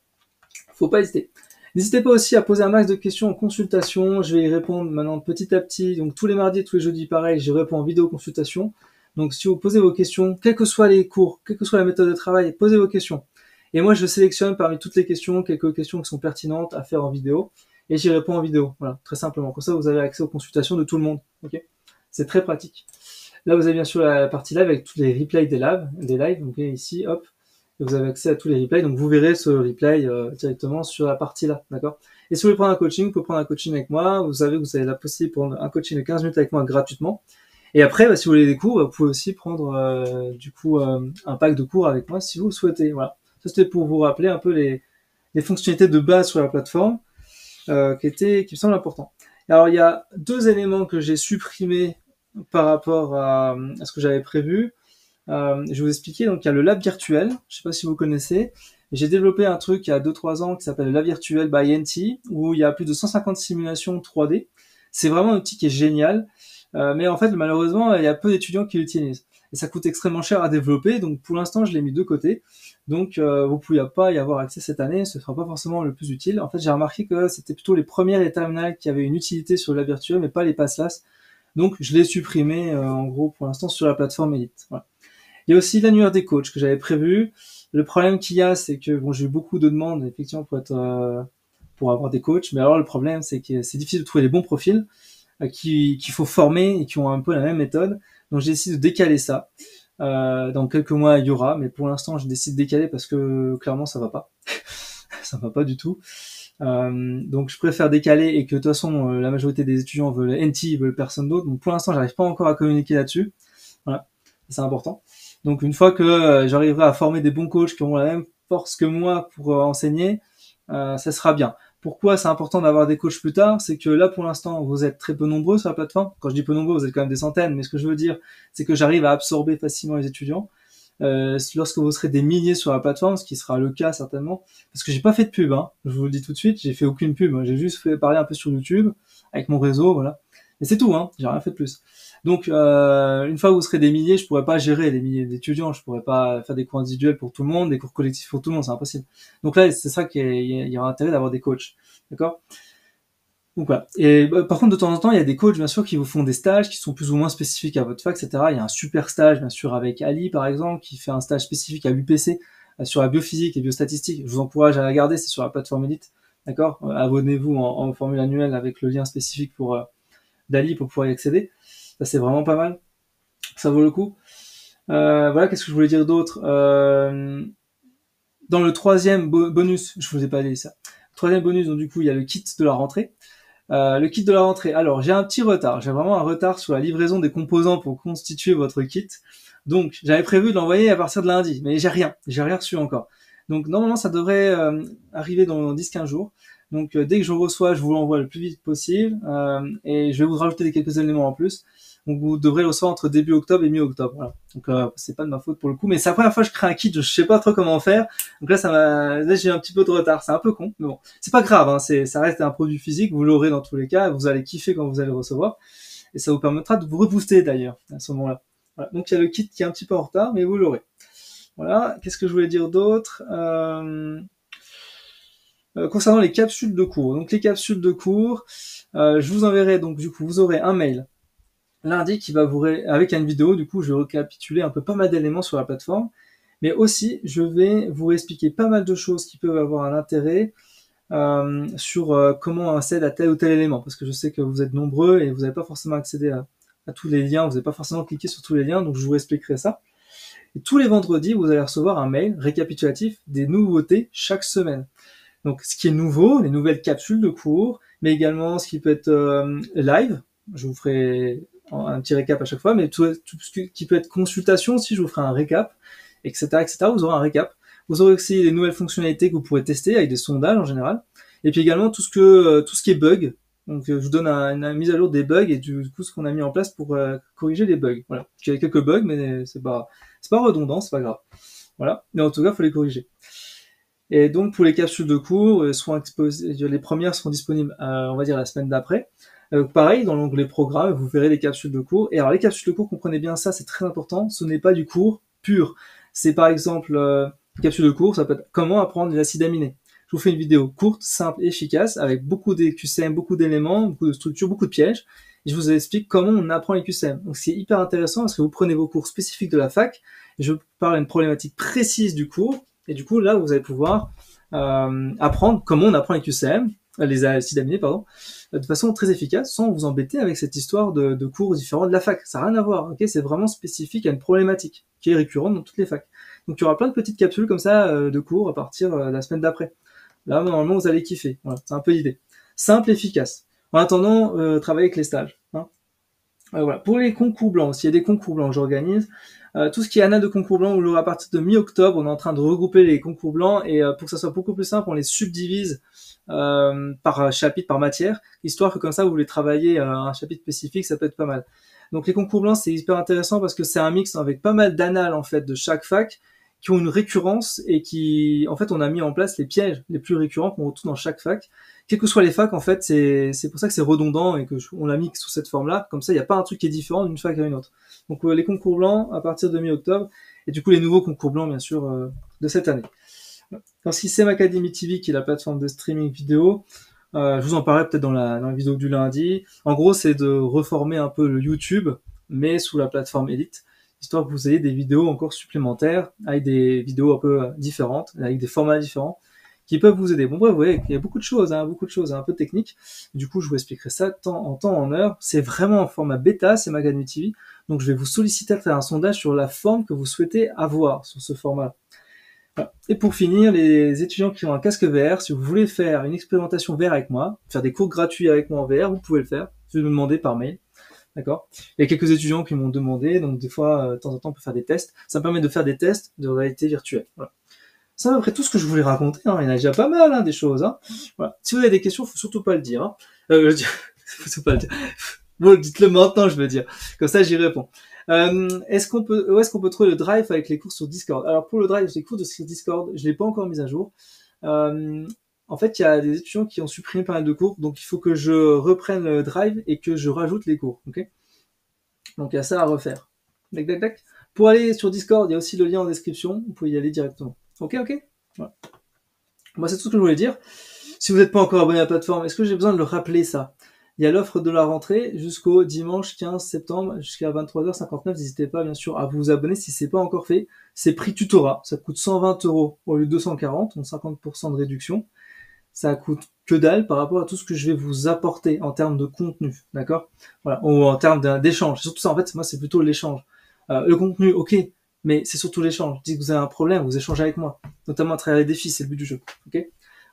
Faut pas hésiter. N'hésitez pas aussi à poser un max de questions en consultation, je vais y répondre maintenant petit à petit, donc tous les mardis et tous les jeudis pareil, je réponds en vidéo consultation. Donc si vous posez vos questions, quels que soient les cours, quelle que soit la méthode de travail, posez vos questions. Et moi je sélectionne parmi toutes les questions, quelques questions qui sont pertinentes à faire en vidéo. Et j'y réponds en vidéo, voilà, très simplement. Comme ça, vous avez accès aux consultations de tout le monde, ok? C'est très pratique. Là, vous avez bien sûr la partie live avec tous les replays des lives, donc ici, hop, et vous avez accès à tous les replays, donc vous verrez ce replay directement sur la partie là, d'accord? Et si vous voulez prendre un coaching, vous pouvez prendre un coaching avec moi, vous savez que vous avez la possibilité de prendre un coaching de 15 minutes avec moi gratuitement. Et après, si vous voulez des cours, vous pouvez aussi prendre un pack de cours avec moi si vous le souhaitez, voilà. Ça, c'était pour vous rappeler un peu les fonctionnalités de base sur la plateforme. Qui me semble important. Alors il y a 2 éléments que j'ai supprimés par rapport à ce que j'avais prévu. Je vais vous expliquer. Donc il y a le lab virtuel, je sais pas si vous connaissez. J'ai développé un truc il y a 2-3 ans qui s'appelle le lab virtuel by NT, où il y a plus de 150 simulations 3D. C'est vraiment un outil qui est génial, mais en fait malheureusement il y a peu d'étudiants qui l'utilisent. Et ça coûte extrêmement cher à développer, donc pour l'instant je l'ai mis de côté. Donc vous pouvez pas y avoir accès cette année, ce sera pas forcément le plus utile. En fait j'ai remarqué que c'était plutôt les premières et terminales qui avaient une utilité sur le lab virtuel, mais pas les PASSLAS. Donc je l'ai supprimé en gros pour l'instant sur la plateforme Elite. Voilà. Il y a aussi l'annuaire des coachs que j'avais prévu. Le problème qu'il y a, c'est que bon, j'ai eu beaucoup de demandes effectivement pour avoir des coachs, mais alors le problème c'est que c'est difficile de trouver les bons profils qu'il faut former et qui ont un peu la même méthode. Donc j'ai décidé de décaler ça. Dans quelques mois il y aura, mais pour l'instant je décide de décaler parce que clairement ça va pas. Ça va pas du tout. Donc je préfère décaler et que de toute façon la majorité des étudiants veulent NT, ils veulent personne d'autre. Donc pour l'instant, j'arrive pas encore à communiquer là-dessus. Voilà, c'est important. Donc une fois que j'arriverai à former des bons coachs qui auront la même force que moi pour enseigner, ça sera bien. Pourquoi c'est important d'avoir des coachs plus tard? C'est que là, pour l'instant, vous êtes très peu nombreux sur la plateforme. Quand je dis peu nombreux, vous êtes quand même des centaines, mais ce que je veux dire, c'est que j'arrive à absorber facilement les étudiants. Lorsque vous serez des milliers sur la plateforme, ce qui sera le cas certainement, parce que j'ai pas fait de pub, hein, je vous le dis tout de suite, j'ai fait aucune pub, j'ai juste fait parler un peu sur YouTube avec mon réseau, voilà. Et c'est tout, hein, j'ai rien fait de plus. Donc une fois que vous serez des milliers, je pourrais pas gérer les milliers d'étudiants, je pourrais pas faire des cours individuels pour tout le monde, des cours collectifs pour tout le monde, c'est impossible. Donc là, c'est ça qu'il y aura intérêt d'avoir des coachs, d'accord? Donc voilà. Et par contre, de temps en temps, il y a des coachs, bien sûr, qui vous font des stages qui sont plus ou moins spécifiques à votre fac, etc. Il y a un super stage, bien sûr, avec Ali, par exemple, qui fait un stage spécifique à l'UPC sur la biophysique et biostatistique. Je vous encourage à la regarder, c'est sur la plateforme Elite. D'accord? Abonnez-vous en formule annuelle avec le lien spécifique pour d'Ali pour pouvoir y accéder. Ça, c'est vraiment pas mal. Ça vaut le coup. Voilà, qu'est-ce que je voulais dire d'autre? Dans le troisième bonus, je vous ai pas dit ça. Troisième bonus, donc du coup, il y a le kit de la rentrée. Le kit de la rentrée. Alors, j'ai un petit retard. J'ai vraiment un retard sur la livraison des composants pour constituer votre kit. Donc, j'avais prévu de l'envoyer à partir de lundi, mais j'ai rien. J'ai rien reçu encore. Donc, normalement, ça devrait arriver dans 10-15 jours. Donc, dès que je reçois, je vous l'envoie le plus vite possible. Et je vais vous rajouter quelques éléments en plus. Donc, vous devrez le recevoir entre début octobre et mi-octobre. Voilà. Donc, c'est pas de ma faute pour le coup, mais c'est la première fois que je crée un kit. Je sais pas trop comment faire. Donc là, j'ai un petit peu de retard. C'est un peu con, mais bon, c'est pas grave. Hein, ça reste un produit physique. Vous l'aurez dans tous les cas. Vous allez kiffer quand vous allez le recevoir, et ça vous permettra de vous rebooster d'ailleurs à ce moment-là. Voilà. Donc il y a le kit qui est un petit peu en retard, mais vous l'aurez. Voilà. Qu'est-ce que je voulais dire d'autre concernant les capsules de cours. Donc les capsules de cours, je vous enverrai. Donc du coup, vous aurez un mail lundi qui va avec une vidéo. Du coup, je vais récapituler un peu pas mal d'éléments sur la plateforme. Mais aussi, je vais vous expliquer pas mal de choses qui peuvent avoir un intérêt sur comment on accède à tel ou tel élément. Parce que je sais que vous êtes nombreux et vous n'avez pas forcément accédé à tous les liens, vous n'avez pas forcément cliqué sur tous les liens, donc je vous expliquerai ça. Et tous les vendredis, vous allez recevoir un mail récapitulatif des nouveautés chaque semaine. Donc ce qui est nouveau, les nouvelles capsules de cours, mais également ce qui peut être live, je vous ferai un petit récap à chaque fois, mais tout ce qui peut être consultation aussi, je vous ferai un récap, etc., etc. Vous aurez un récap. Vous aurez aussi les nouvelles fonctionnalités que vous pourrez tester avec des sondages en général. Et puis également tout ce qui est bug. Donc je vous donne une mise à jour des bugs et du coup ce qu'on a mis en place pour corriger les bugs. Voilà. Il y a quelques bugs, mais c'est pas redondant, c'est pas grave. Voilà. Mais en tout cas, il faut les corriger. Et donc pour les capsules de cours, les premières seront disponibles, on va dire la semaine d'après. Pareil, dans l'onglet programme, vous verrez les capsules de cours. Et alors les capsules de cours, comprenez bien ça, c'est très important. Ce n'est pas du cours pur. C'est par exemple capsule de cours, ça peut être comment apprendre les acides aminés. Je vous fais une vidéo courte, simple, efficace, avec beaucoup de QCM, beaucoup d'éléments, beaucoup de structures, beaucoup de pièges. Et je vous explique comment on apprend les QCM. Donc c'est hyper intéressant parce que vous prenez vos cours spécifiques de la fac, et je parle d'une problématique précise du cours, et du coup là vous allez pouvoir apprendre comment on apprend les QCM, les acides aminés, pardon, de façon très efficace, sans vous embêter avec cette histoire de cours différents de la fac. Ça n'a rien à voir, ok? C'est vraiment spécifique à une problématique qui est récurrente dans toutes les facs. Donc il y aura plein de petites capsules comme ça de cours à partir de la semaine d'après. Là, normalement, vous allez kiffer. Voilà, c'est un peu l'idée. Simple, efficace. En attendant, travaillez avec les stages. Hein. Voilà. Pour les concours blancs, s'il y a des concours blancs, j'organise. Tout ce qui est année de concours blancs, à partir de mi-octobre, on est en train de regrouper les concours blancs et pour que ça soit beaucoup plus simple, on les subdivise par chapitre, par matière, histoire que comme ça, vous voulez travailler un chapitre spécifique, ça peut être pas mal. Donc les concours blancs, c'est hyper intéressant parce que c'est un mix avec pas mal d'annales en fait de chaque fac qui ont une récurrence et qui, en fait, on a mis en place les pièges les plus récurrents qu'on retrouve dans chaque fac. Quelles que soient les facs, en fait, c'est pour ça que c'est redondant et que on l'a mis sous cette forme-là. Comme ça, il n'y a pas un truc qui est différent d'une fac à une autre. Donc les concours blancs à partir de mi-octobre et du coup les nouveaux concours blancs, bien sûr, de cette année. Dans System Academy TV, qui est la plateforme de streaming vidéo, je vous en parlerai peut-être dans la vidéo du lundi. En gros, c'est de reformer un peu le YouTube, mais sous la plateforme Elite, histoire que vous ayez des vidéos encore supplémentaires, avec des vidéos un peu différentes, avec des formats différents, qui peuvent vous aider. Bon bref, vous voyez, il y a beaucoup de choses, un peu techniques. Du coup, je vous expliquerai ça en heure. C'est vraiment en format bêta, c'est Academy TV. Donc, je vais vous solliciter à faire un sondage sur la forme que vous souhaitez avoir sur ce format. Voilà. Et pour finir, les étudiants qui ont un casque VR, si vous voulez faire une expérimentation VR avec moi, faire des cours gratuits avec moi en VR, vous pouvez le faire. Vous me demander par mail. D'accord. Il y a quelques étudiants qui m'ont demandé, donc des fois, de temps en temps, on peut faire des tests. Ça me permet de faire des tests de réalité virtuelle. Voilà. C'est à peu près tout ce que je voulais raconter. Hein. Il y en a déjà pas mal, hein, des choses. Hein. Voilà. Si vous avez des questions, faut surtout pas le dire. Hein. Faut surtout pas le dire. Bon, dites-le maintenant, je veux dire. Comme ça, j'y réponds. Où est-ce qu'on peut trouver le Drive avec les cours sur Discord? Alors pour le Drive, les cours sur Discord, je l'ai pas encore mis à jour. Euh, En fait, il y a des étudiants qui ont supprimé pas mal de cours, donc il faut que je reprenne le Drive et que je rajoute les cours. Ok? Donc il y a ça à refaire. Tac, tac, tac. Pour aller sur Discord, il y a aussi le lien en description. Vous pouvez y aller directement. Ok, ok. Voilà. Moi, c'est tout ce que je voulais dire. Si vous n'êtes pas encore abonné à la plateforme, est-ce que j'ai besoin de le rappeler ça? Il y a l'offre de la rentrée jusqu'au dimanche 15 septembre jusqu'à 23h59. N'hésitez pas, bien sûr, à vous abonner si c'est pas encore fait. C'est prix tutorat. Ça coûte 120 euros au lieu de 240, donc 50% de réduction. Ça coûte que dalle par rapport à tout ce que je vais vous apporter en termes de contenu, d'accord? Voilà, ou en termes d'échange. Surtout ça, en fait, moi, c'est plutôt l'échange. Le contenu, ok, mais c'est surtout l'échange. Dites que vous avez un problème, vous échangez avec moi, notamment à travers les défis, c'est le but du jeu, ok?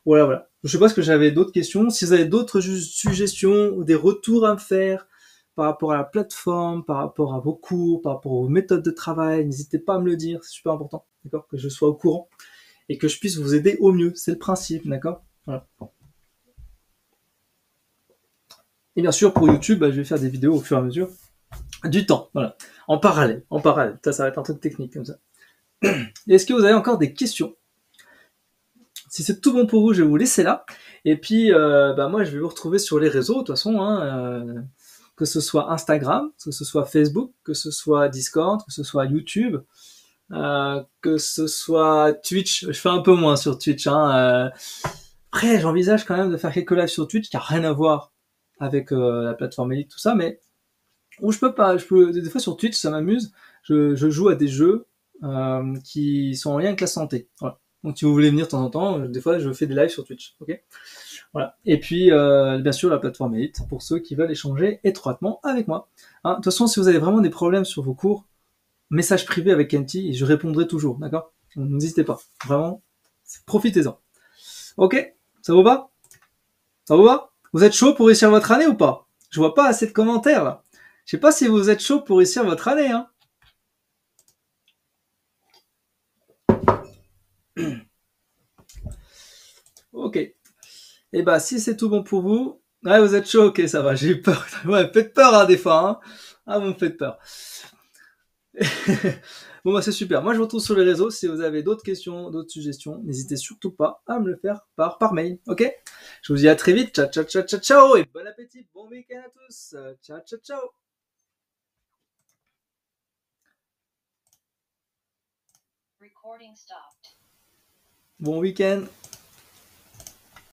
Voilà, voilà. Je sais pas si que j'avais d'autres questions. Si vous avez d'autres suggestions ou des retours à me faire par rapport à la plateforme, par rapport à vos cours, par rapport aux méthodes de travail, n'hésitez pas à me le dire, c'est super important, d'accord? Que je sois au courant et que je puisse vous aider au mieux. C'est le principe, d'accord? Voilà. Et bien sûr, pour YouTube, je vais faire des vidéos au fur et à mesure du temps, voilà. En parallèle. Ça va être un truc technique comme ça. Est-ce que vous avez encore des questions? Si c'est tout bon pour vous, je vais vous laisser là. Et puis, moi, je vais vous retrouver sur les réseaux, de toute façon, hein, que ce soit Instagram, que ce soit Facebook, que ce soit Discord, que ce soit YouTube, que ce soit Twitch. Je fais un peu moins sur Twitch. Hein, Après, j'envisage quand même de faire quelques lives sur Twitch qui n'a rien à voir avec la plateforme Elite, tout ça, mais où je peux pas. Des fois sur Twitch, ça m'amuse. Je joue à des jeux qui sont en lien avec la santé. Voilà. Donc si vous voulez venir de temps en temps, des fois je fais des lives sur Twitch. Ok. Voilà. Et puis bien sûr la plateforme Elite pour ceux qui veulent échanger étroitement avec moi. Hein, de toute façon, si vous avez vraiment des problèmes sur vos cours, message privé avec Kenti et je répondrai toujours. D'accord. N'hésitez pas. Vraiment, profitez-en. Ok. Ça vous va? Ça vous va? Vous êtes chaud pour réussir votre année ou pas? Je vois pas assez de commentaires là. Je sais pas si vous êtes chaud pour réussir votre année, hein. Ok. Et bah si c'est tout bon pour vous, ouais vous êtes chaud, ok ça va, j'ai eu peur. Ouais, faites peur hein, des fois, hein. Ah vous me faites peur. Bon bah c'est super. Moi je vous retrouve sur les réseaux. Si vous avez d'autres questions, d'autres suggestions, n'hésitez surtout pas à me le faire par mail, ok? Je vous dis à très vite. Ciao ciao ciao ciao ciao et bon appétit, bon week-end à tous. Ciao ciao ciao. Bon week-end.